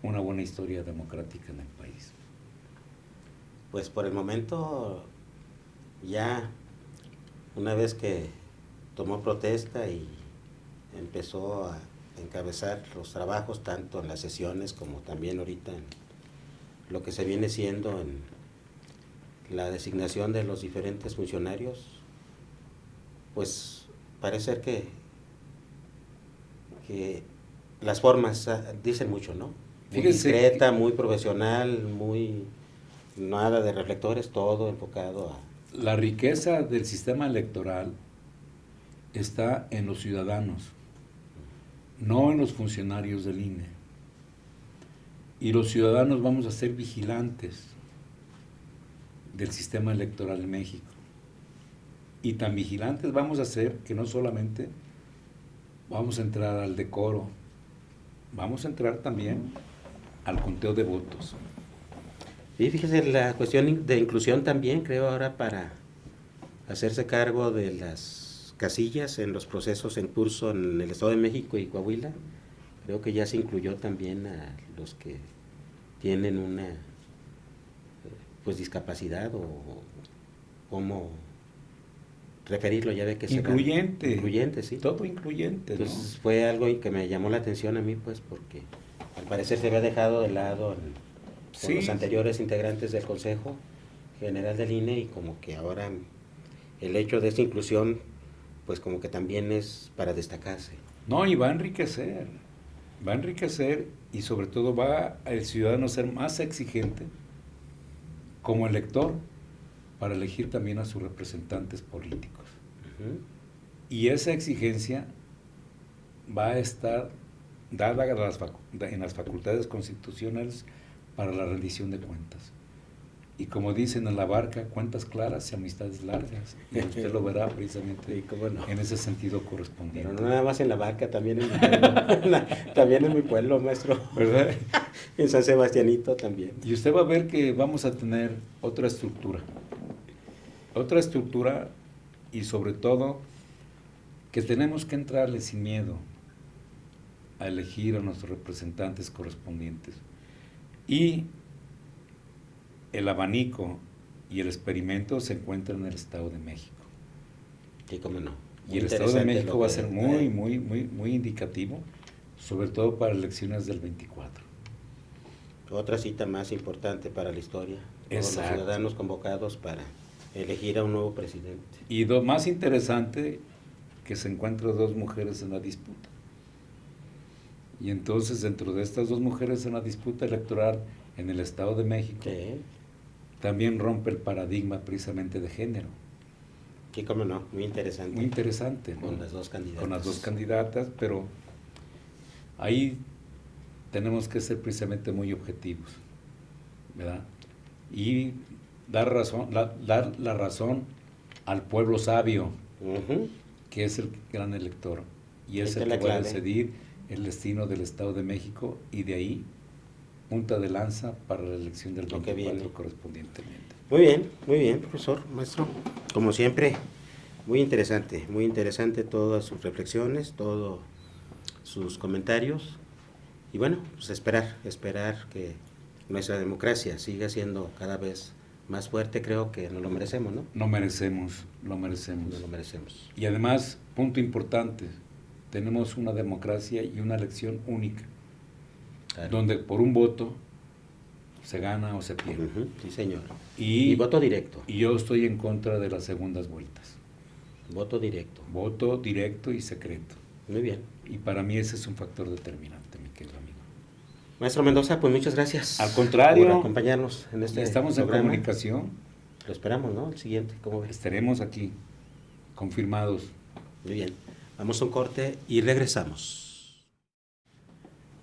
una buena historia democrática en el país. Pues por el momento, ya una vez que tomó protesta y empezó a encabezar los trabajos, tanto en las sesiones como también ahorita en lo que se viene siendo en la designación de los diferentes funcionarios, pues parece ser que las formas dicen mucho, ¿no? Muy Fíjese discreta, muy profesional, muy nada de reflectores, todo enfocado a... La riqueza del sistema electoral está en los ciudadanos, no en los funcionarios del INE. Y los ciudadanos vamos a ser vigilantes del sistema electoral en México. Y tan vigilantes vamos a ser que no solamente vamos a entrar al decoro, vamos a entrar también al conteo de votos. Y fíjese, la cuestión de inclusión también, creo ahora para hacerse cargo de las casillas en los procesos en curso en el Estado de México y Coahuila, creo que ya se incluyó también a los que tienen una pues discapacidad o cómo referirlo, ya ve que Incluyente. Incluyente, sí. Todo incluyente, ¿no? Entonces fue algo que me llamó la atención a mí, pues, porque al parecer se había dejado de lado con Sí. los anteriores integrantes del Consejo General del INE, y como que ahora el hecho de esta inclusión, pues como que también es para destacarse. No, y va a enriquecer y sobre todo va el ciudadano a ser más exigente como elector para elegir también a sus representantes políticos. Ujú. Y esa exigencia va a estar dada en las facultades constitucionales para la rendición de cuentas. Y como dicen en la barca, cuentas claras y amistades largas. Y usted lo verá precisamente Sí, cómo no. en ese sentido correspondiente. Pero no nada más en la barca, también en mi pueblo, también en mi pueblo, maestro, ¿Verdad? en San Sebastianito también. Y usted va a ver que vamos a tener otra estructura y sobre todo que tenemos que entrarle sin miedo a elegir a nuestros representantes correspondientes. Y el abanico y el experimento se encuentran en el Estado de México. Sí, cómo no. Y Muy el Estado de interesante México lo va a que ser trae. muy indicativo, sobre todo para elecciones del 24. Otra cita más importante para la historia. Todos los Exacto. ciudadanos convocados para elegir a un nuevo presidente. Y lo más interesante, que se encuentran dos mujeres en la disputa. Y entonces, dentro de estas dos mujeres en la disputa electoral en el Estado de México, Sí, también rompe el paradigma precisamente de género. sí, cómo no. Muy interesante. Muy interesante, ¿no? Con las dos candidatas. Con las dos candidatas, pero ahí tenemos que ser precisamente muy objetivos, ¿verdad? Y dar la razón al pueblo sabio, Ujú. que es el gran elector, y es Esta el es que la va a clave. decidir el destino del Estado de México, y de ahí punta de lanza para la elección del Lo que 24 viene. correspondientemente. Muy bien, profesor, maestro. Como siempre, muy interesante todas sus reflexiones, todos sus comentarios. Y bueno, pues esperar que nuestra democracia siga siendo cada vez más fuerte. Creo que nos lo merecemos, ¿no? Lo merecemos, lo merecemos. Nos lo merecemos. Y además, punto importante, tenemos una democracia y una elección única, Claro. donde por un voto se gana o se pierde. Ujú, sí, señor. Y Y voto directo. Y yo estoy en contra de las segundas vueltas. Voto directo. Voto directo y secreto. Muy bien. Y para mí ese es un factor determinante, mi querido amigo. Maestro Mendoza, pues muchas gracias. Al contrario, por acompañarnos en este estamos programa. en comunicación, Lo esperamos, ¿no? El siguiente, ¿cómo ves? estaremos aquí, confirmados. Muy bien. Vamos a un corte y regresamos.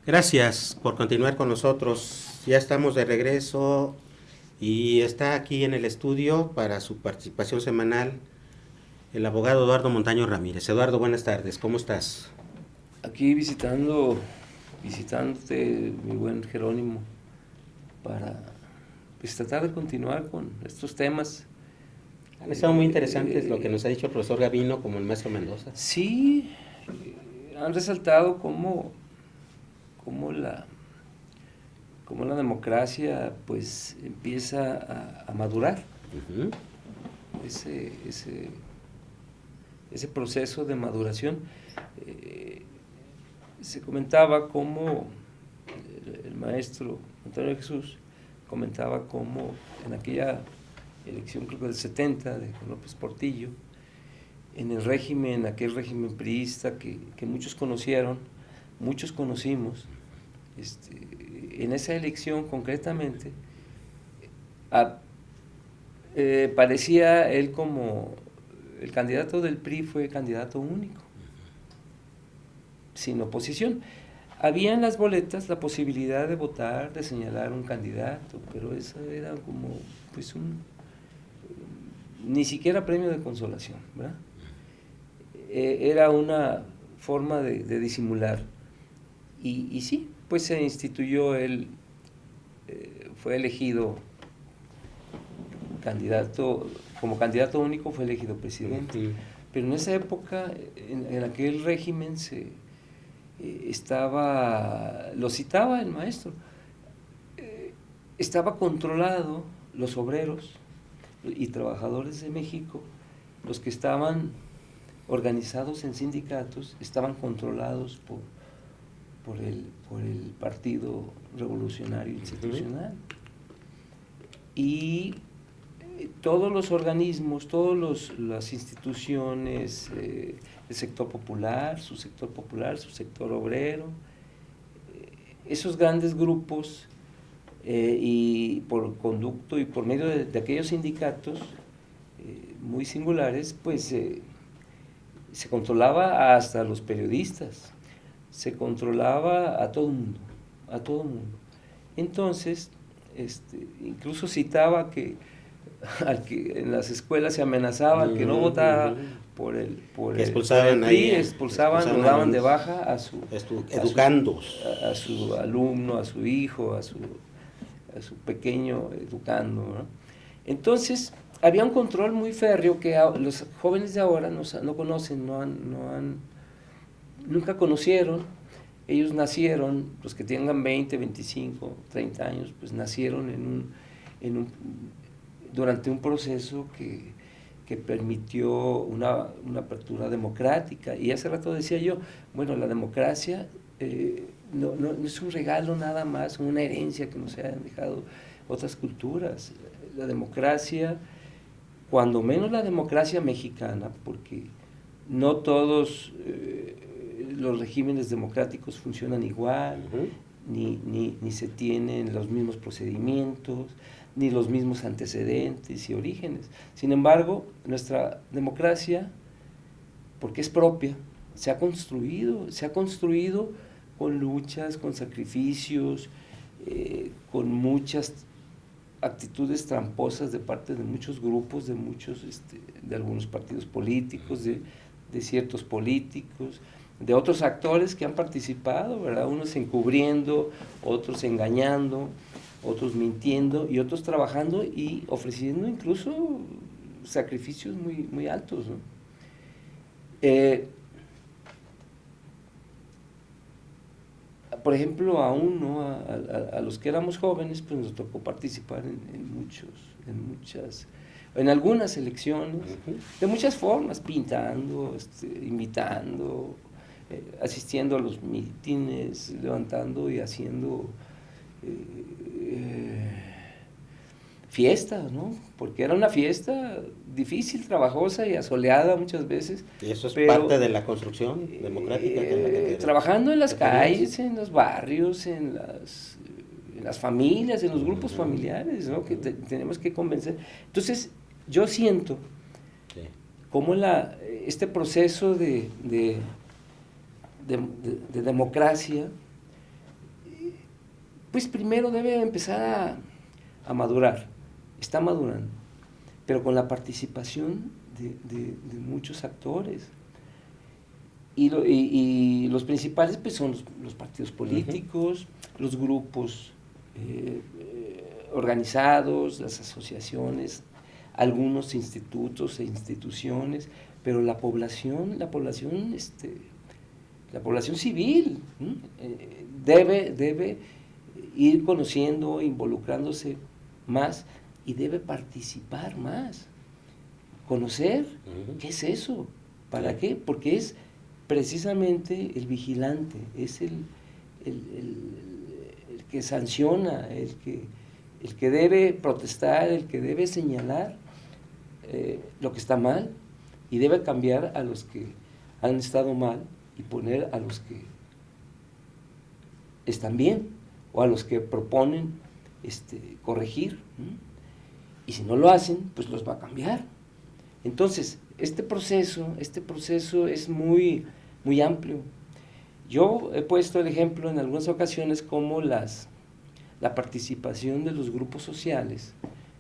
Gracias por continuar con nosotros. Ya estamos de regreso y está aquí en el estudio para su participación semanal el abogado Eduardo Montaño Ramírez. Eduardo, buenas tardes. ¿Cómo estás? Aquí visitándote, mi buen Jerónimo, para pues, tratar de continuar con estos temas. Han estado muy interesantes lo que nos ha dicho el profesor Gavino como el maestro Mendoza. Sí, han resaltado cómo cómo la democracia pues empieza a madurar. Ujú. Ese proceso de maduración. Se comentaba cómo el maestro Antonio de Jesús comentaba cómo en aquella elección, creo que del 70, de López Portillo, en el régimen, aquel régimen priista que muchos conocieron, muchos conocimos, en esa elección concretamente, parecía él como el candidato del PRI fue candidato único, sin oposición. Había en las boletas la posibilidad de votar, de señalar un candidato, pero eso era como pues ni siquiera premio de consolación, ¿verdad? Era una forma de disimular. Y sí, pues se instituyó él, fue elegido como candidato único, fue elegido presidente. Uh-huh. Pero en esa época, en aquel régimen lo citaba el maestro, estaba controlado los obreros y trabajadores de México, los que estaban organizados en sindicatos, estaban controlados por el Partido Revolucionario Institucional. Y todos los organismos, todas las instituciones, el sector popular, su sector obrero, esos grandes grupos, y por conducto y por medio de aquellos sindicatos muy singulares, pues se controlaba hasta los periodistas, se controlaba a todo mundo. Entonces, incluso citaba que en las escuelas se amenazaba al que no votara por el expulsaban PRI, lo daban de baja a su educandos, a su alumno, a su hijo, a su pequeño educando, ¿no? Entonces había un control muy férreo que los jóvenes de ahora no conocen, nunca conocieron. Ellos nacieron, los que tengan 20, 25, 30 años, pues nacieron durante un proceso que permitió una apertura democrática. Y hace rato decía yo, bueno, la democracia no es un regalo nada más, una herencia que nos hayan dejado otras culturas. La democracia, cuando menos la democracia mexicana, porque no todos los regímenes democráticos funcionan igual, ni se tienen los mismos procedimientos, ni los mismos antecedentes y orígenes. Sin embargo, nuestra democracia, porque es propia, se ha construido con luchas, con sacrificios, con muchas actitudes tramposas de parte de muchos grupos, de algunos partidos políticos, de ciertos políticos, de otros actores que han participado, ¿verdad? Unos encubriendo, otros engañando, otros mintiendo y otros trabajando y ofreciendo incluso sacrificios muy, muy altos, ¿no? Por ejemplo, aún, ¿no? a los que éramos jóvenes, pues nos tocó participar en algunas elecciones, de muchas formas, pintando, invitando, asistiendo a los mítines, levantando y haciendo fiestas, ¿no? Porque era una fiesta difícil, trabajosa y asoleada muchas veces. Y eso es parte de la construcción democrática. Trabajando en las calles, en los barrios, en las familias, en los grupos familiares, ¿no? Que tenemos que convencer. Entonces, yo siento cómo este proceso de democracia, pues primero debe empezar a madurar. Está madurando, pero con la participación de muchos actores. Y los principales pues son los partidos políticos, los grupos organizados, las asociaciones, algunos institutos e instituciones, pero la población civil debe ir conociendo, involucrándose más y debe participar más. Conocer qué es eso, para qué, porque es precisamente el vigilante, es el que sanciona, el que debe protestar, el que debe señalar lo que está mal y debe cambiar a los que han estado mal y poner a los que están bien o a los que proponen corregir. Y si no lo hacen, pues los va a cambiar. Entonces, este proceso es muy, muy amplio. Yo he puesto el ejemplo en algunas ocasiones como la participación de los grupos sociales,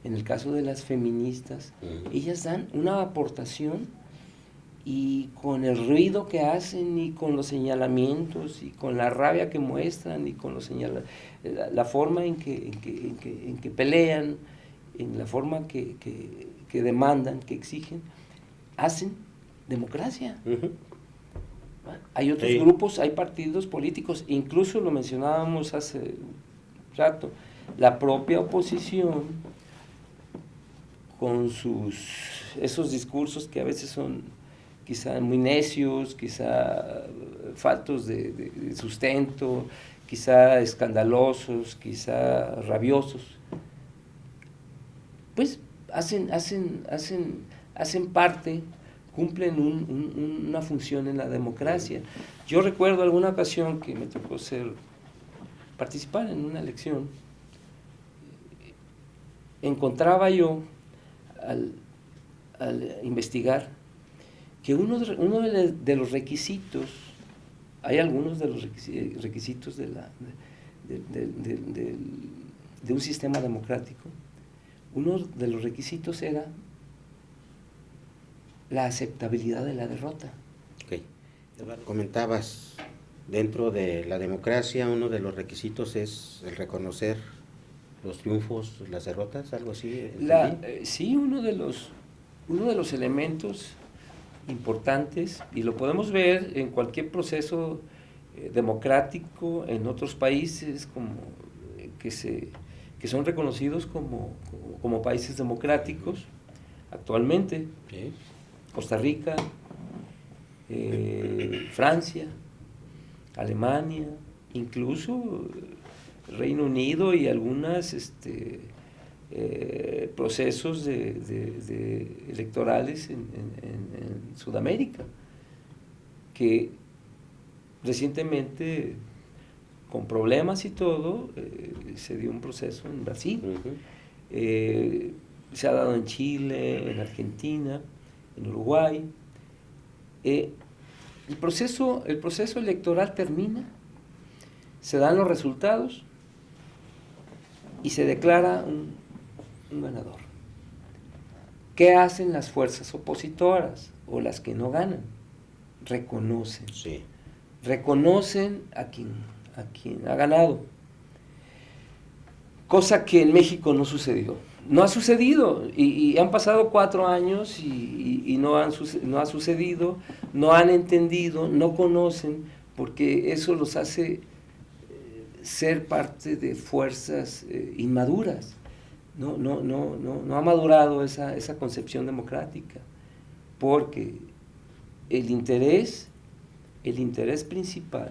en el caso de las feministas, ellas dan una aportación y con el ruido que hacen y con los señalamientos y con la rabia que muestran y con la forma en que pelean, en la forma que demandan, que exigen, hacen democracia. Hay otros grupos, hay partidos políticos, incluso lo mencionábamos hace rato, la propia oposición con esos discursos que a veces son quizá muy necios, quizá faltos de sustento, quizá escandalosos, quizá rabiosos, pues hacen parte, cumplen una función en la democracia. Yo recuerdo alguna ocasión que me tocó participar en una elección, encontraba yo al investigar que uno de los requisitos, hay algunos de los requisitos de un sistema democrático, uno de los requisitos era la aceptabilidad de la derrota. Okay. Comentabas, dentro de la democracia uno de los requisitos es el reconocer los triunfos, las derrotas, algo así. Sí, uno de los elementos importantes, y lo podemos ver en cualquier proceso democrático en otros países que son reconocidos como países democráticos actualmente. Sí. Costa Rica, Francia, Alemania, incluso Reino Unido y algunos procesos electorales en Sudamérica, que recientemente, con problemas y todo, se dio un proceso en Brasil. Se ha dado en Chile, en Argentina, en Uruguay. El proceso electoral termina, se dan los resultados y se declara un ganador. ¿Qué hacen las fuerzas opositoras o las que no ganan? Reconocen. Sí. Reconocen a quien ha ganado. Cosa que en México no sucedió. No ha sucedido y han pasado 4 años y no ha sucedido, no han entendido, no conocen, porque eso los hace ser parte de fuerzas inmaduras. No ha madurado esa concepción democrática, porque el interés principal,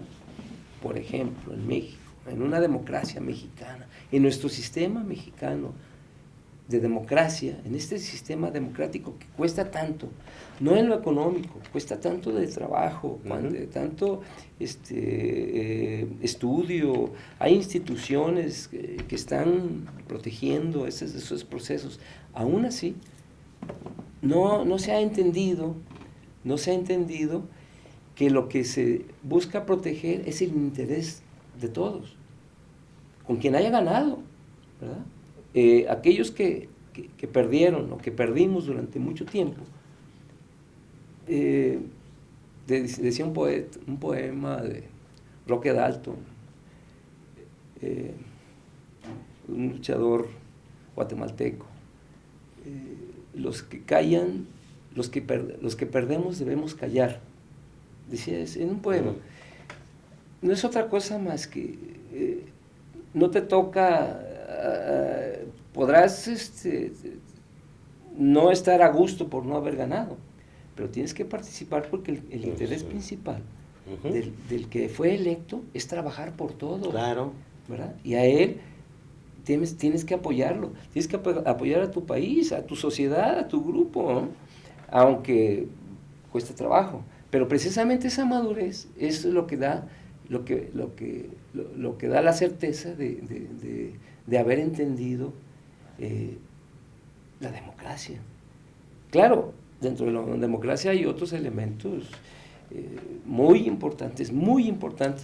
por ejemplo, en México, en una democracia mexicana, en nuestro sistema mexicano de democracia, en este sistema democrático que cuesta tanto, no en lo económico, cuesta tanto de trabajo, tanto estudio, hay instituciones que están protegiendo esos procesos. Aún así, no se ha entendido que lo que se busca proteger es el interés de todos, con quien haya ganado, ¿verdad? Aquellos que perdieron o que perdimos durante mucho tiempo, decía un poema de Roque Dalton, un luchador guatemalteco, los que callan, los que perdemos debemos callar, decía en un poema. No es otra cosa más que no te toca, podrás no estar a gusto por no haber ganado, pero tienes que participar porque el interés principal del que fue electo es trabajar por todo. Claro. ¿Verdad? Y a él tienes que apoyarlo, tienes que apoyar a tu país, a tu sociedad, a tu grupo, ¿no? Aunque cueste trabajo. Pero precisamente esa madurez es lo que da, lo que da la certeza de haber entendido la democracia. Claro, dentro de la democracia hay otros elementos muy importantes,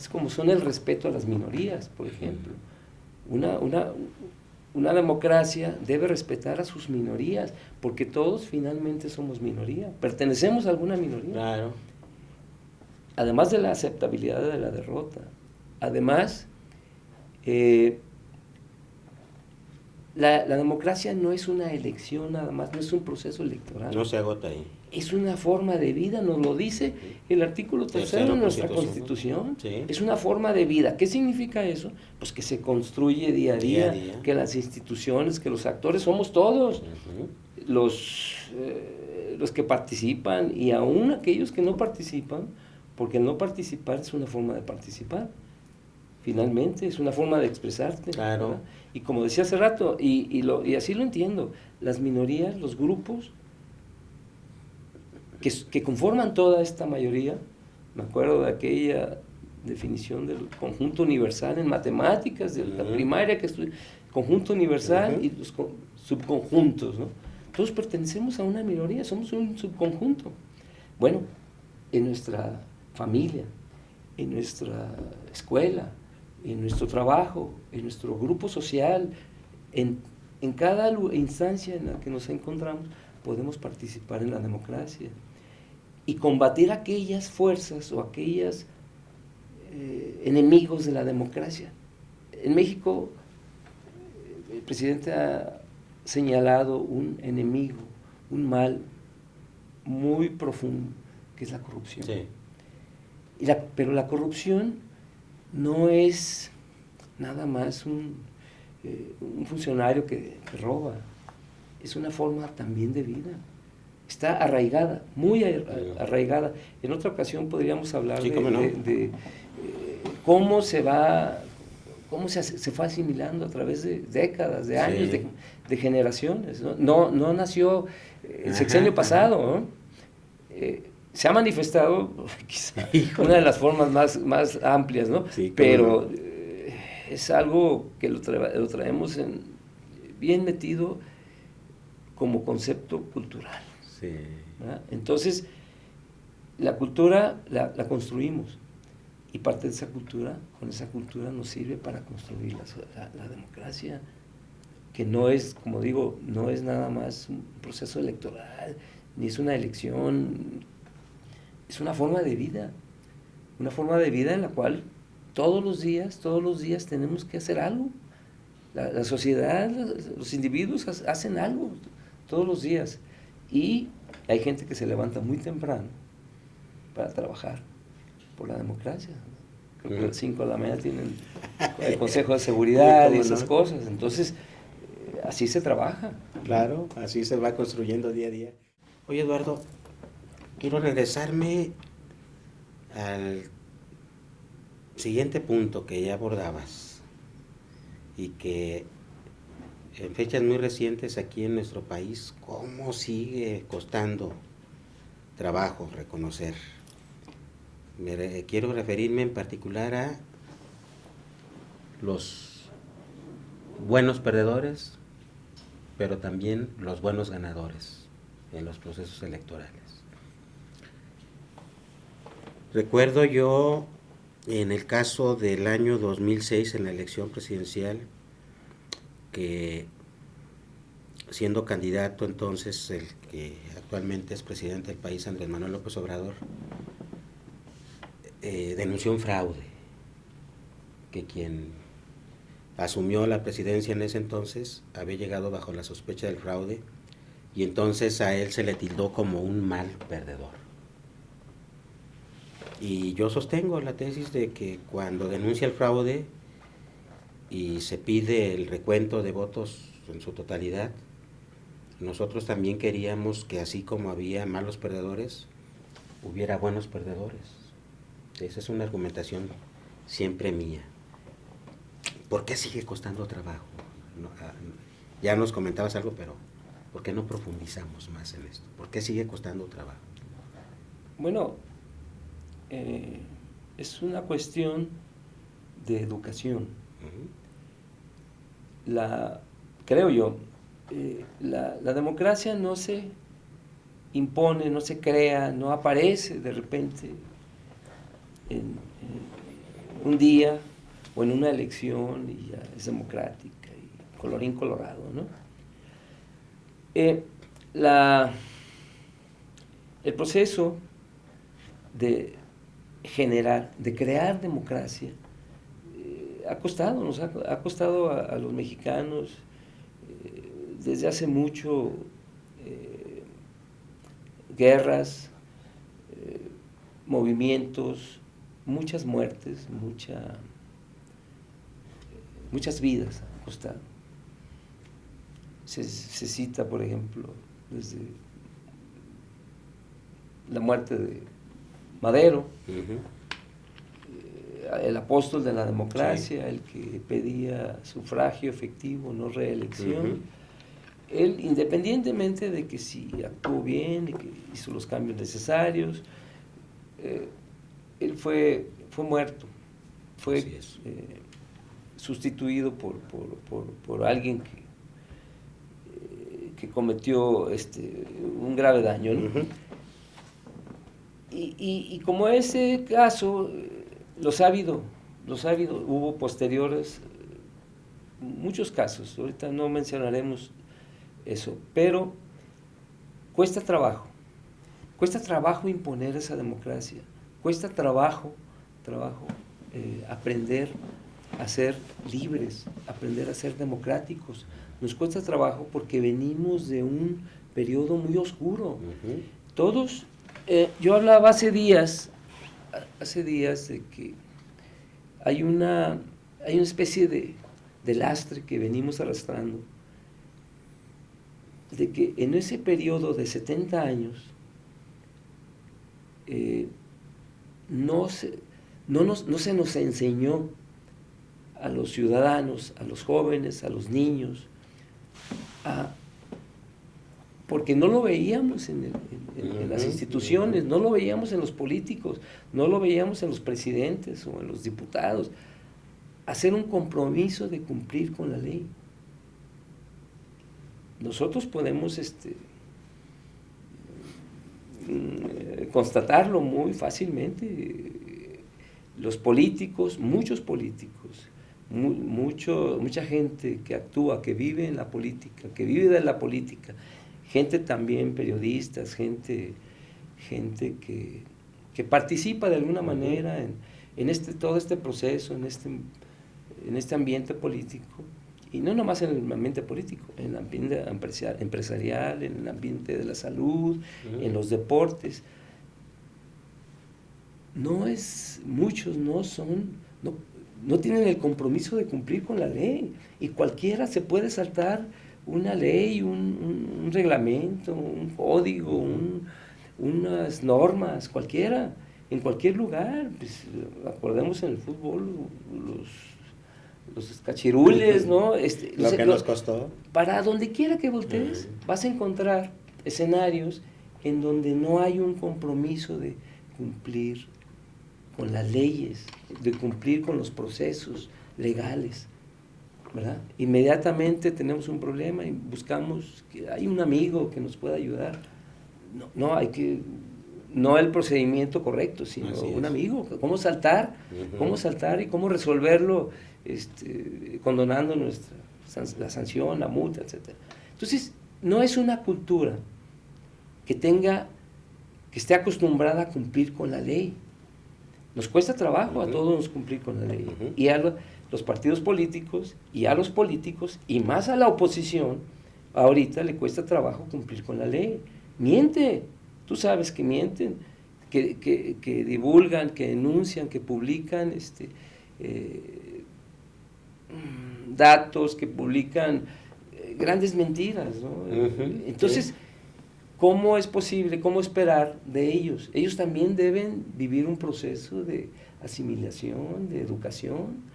como son el respeto a las minorías, por ejemplo. Una democracia debe respetar a sus minorías, porque todos finalmente somos minoría, pertenecemos a alguna minoría. Claro. Además de la aceptabilidad de la derrota, además, la democracia no es una elección nada más, no es un proceso electoral. No se agota ahí. Es una forma de vida, nos lo dice el artículo 3 de nuestra Constitución. Sí. Es una forma de vida. ¿Qué significa eso? Pues que se construye día a día, que las instituciones, que los actores somos todos, los que participan y aún aquellos que no participan, porque el no participar es una forma de participar. Finalmente, es una forma de expresarte. Claro. ¿verdad? Y como decía hace rato, y así lo entiendo, las minorías, los grupos que conforman toda esta mayoría, me acuerdo de aquella definición del conjunto universal en matemáticas, de la primaria que estudié, conjunto universal y los subconjuntos, ¿no? Todos pertenecemos a una minoría, somos un subconjunto. Bueno, en nuestra familia, en nuestra escuela, en nuestro trabajo, en nuestro grupo social, en cada instancia en la que nos encontramos, podemos participar en la democracia y combatir aquellas fuerzas o aquellos enemigos de la democracia. En México, el presidente ha señalado un enemigo, un mal muy profundo, que es la corrupción. Sí. Pero la corrupción no es nada más un funcionario que roba, es una forma también de vida. Está arraigada, muy arraigada. En otra ocasión podríamos hablar de cómo se fue asimilando a través de décadas, de años, de generaciones. No nació el sexenio pasado, ¿no? Se ha manifestado quizá una de las formas más amplias, ¿no? Sí, pero es algo que lo traemos bien metido como concepto cultural. Sí. ¿Verdad? Entonces, la cultura la construimos y parte de esa cultura, con esa cultura nos sirve para construir la democracia, que no es, como digo, no es nada más un proceso electoral, ni es una elección, es una forma de vida en la cual todos los días tenemos que hacer algo. La sociedad, los individuos hacen algo todos los días. Y hay gente que se levanta muy temprano para trabajar por la democracia. Creo que a las 5 de la mañana tienen el Consejo de Seguridad y esas cosas. Entonces, así se trabaja. Claro, así se va construyendo día a día. Oye, Eduardo, quiero regresarme al siguiente punto que ya abordabas y que en fechas muy recientes aquí en nuestro país, cómo sigue costando trabajo reconocer. Quiero referirme en particular a los buenos perdedores, pero también los buenos ganadores en los procesos electorales. Recuerdo yo, en el caso del año 2006, en la elección presidencial, que siendo candidato entonces el que actualmente es presidente del país, Andrés Manuel López Obrador, denunció un fraude, que quien asumió la presidencia en ese entonces había llegado bajo la sospecha del fraude y entonces a él se le tildó como un mal perdedor. Y yo sostengo la tesis de que cuando denuncia el fraude, y se pide el recuento de votos en su totalidad, nosotros también queríamos que así como había malos perdedores, hubiera buenos perdedores. Esa es una argumentación siempre mía. ¿Por qué sigue costando trabajo? Ya nos comentabas algo, pero ¿por qué no profundizamos más en esto? ¿Por qué sigue costando trabajo? Bueno, es una cuestión de educación. Creo yo, la democracia no se impone, no se crea, no aparece de repente en un día o en una elección y ya es democrática y colorín colorado, ¿no? El proceso de crear democracia ha costado, nos ha costado a los mexicanos desde hace mucho guerras, movimientos, muchas muertes, muchas vidas ha costado. Se cita, por ejemplo, desde la muerte de Madero, el apóstol de la democracia, el que pedía sufragio efectivo, no reelección. Él, independientemente de que si actuó bien y que hizo los cambios necesarios, él fue muerto, fue sustituido por alguien que cometió un grave daño, ¿no? Y como ese caso, los ha habido, hubo posteriores, muchos casos, ahorita no mencionaremos eso, pero cuesta trabajo imponer esa democracia, cuesta trabajo aprender a ser libres, aprender a ser democráticos, nos cuesta trabajo porque venimos de un periodo muy oscuro. Todos, yo hablaba hace días de que hay una especie de lastre que venimos arrastrando, de que en ese periodo de 70 años no se nos enseñó a los ciudadanos, a los jóvenes, a los niños, porque no lo veíamos en las instituciones, no lo veíamos en los políticos, no lo veíamos en los presidentes o en los diputados, hacer un compromiso de cumplir con la ley. Nosotros podemos constatarlo muy fácilmente. Los políticos, muchos políticos, mucha gente que actúa, que vive en la política, que vive de la política, gente también periodistas, gente que participa de alguna manera en todo este proceso, en este ambiente político, y no nomás en el ambiente político, en el ambiente empresarial, en el ambiente de la salud, en los deportes. Muchos no tienen el compromiso de cumplir con la ley, y cualquiera se puede saltar una ley, un reglamento, un código, unas normas, cualquiera, en cualquier lugar. Pues, acordemos en el fútbol, los cachirules, ¿no? Lo que nos costó. Para donde quiera que voltees, vas a encontrar escenarios en donde no hay un compromiso de cumplir con las leyes, de cumplir con los procesos legales, ¿verdad? Inmediatamente tenemos un problema y buscamos que hay un amigo que nos pueda ayudar. No el procedimiento correcto, sino un amigo. ¿Cómo saltar? ¿Cómo saltar y cómo resolverlo condonando la sanción, la multa, etcétera? Entonces, no es una cultura que esté acostumbrada a cumplir con la ley. Nos cuesta trabajo a todos cumplir con la ley. Y a los partidos políticos, y a los políticos, y más a la oposición, ahorita le cuesta trabajo cumplir con la ley. Miente, tú sabes que mienten, que divulgan, que denuncian, que publican datos, que publican grandes mentiras, ¿no? Entonces, sí. ¿cómo es posible, cómo esperar de ellos? Ellos también deben vivir un proceso de asimilación, de educación,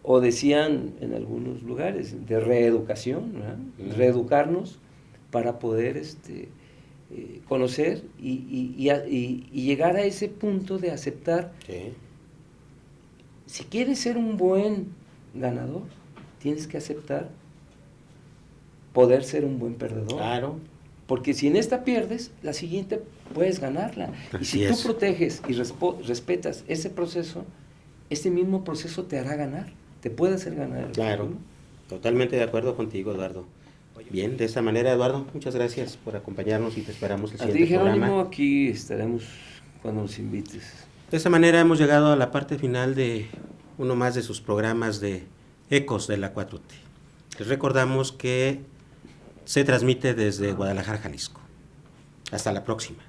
o decían en algunos lugares, de reeducación, ¿verdad? Reeducarnos para poder conocer y llegar a ese punto de aceptar. Sí. Si quieres ser un buen ganador, tienes que aceptar poder ser un buen perdedor. Claro. Porque si en esta pierdes, la siguiente puedes ganarla. Y si Así tú es. proteges y respetas ese proceso, este mismo proceso te hará ganar, te puede hacer ganar. Claro, totalmente de acuerdo contigo, Eduardo. Bien, de esta manera, Eduardo, muchas gracias por acompañarnos y te esperamos el A ti, siguiente Jerónimo, programa. aquí estaremos cuando nos invites. De esta manera hemos llegado a la parte final de uno más de sus programas de Ecos de la 4T. Les recordamos que se transmite desde Guadalajara, Jalisco. Hasta la próxima.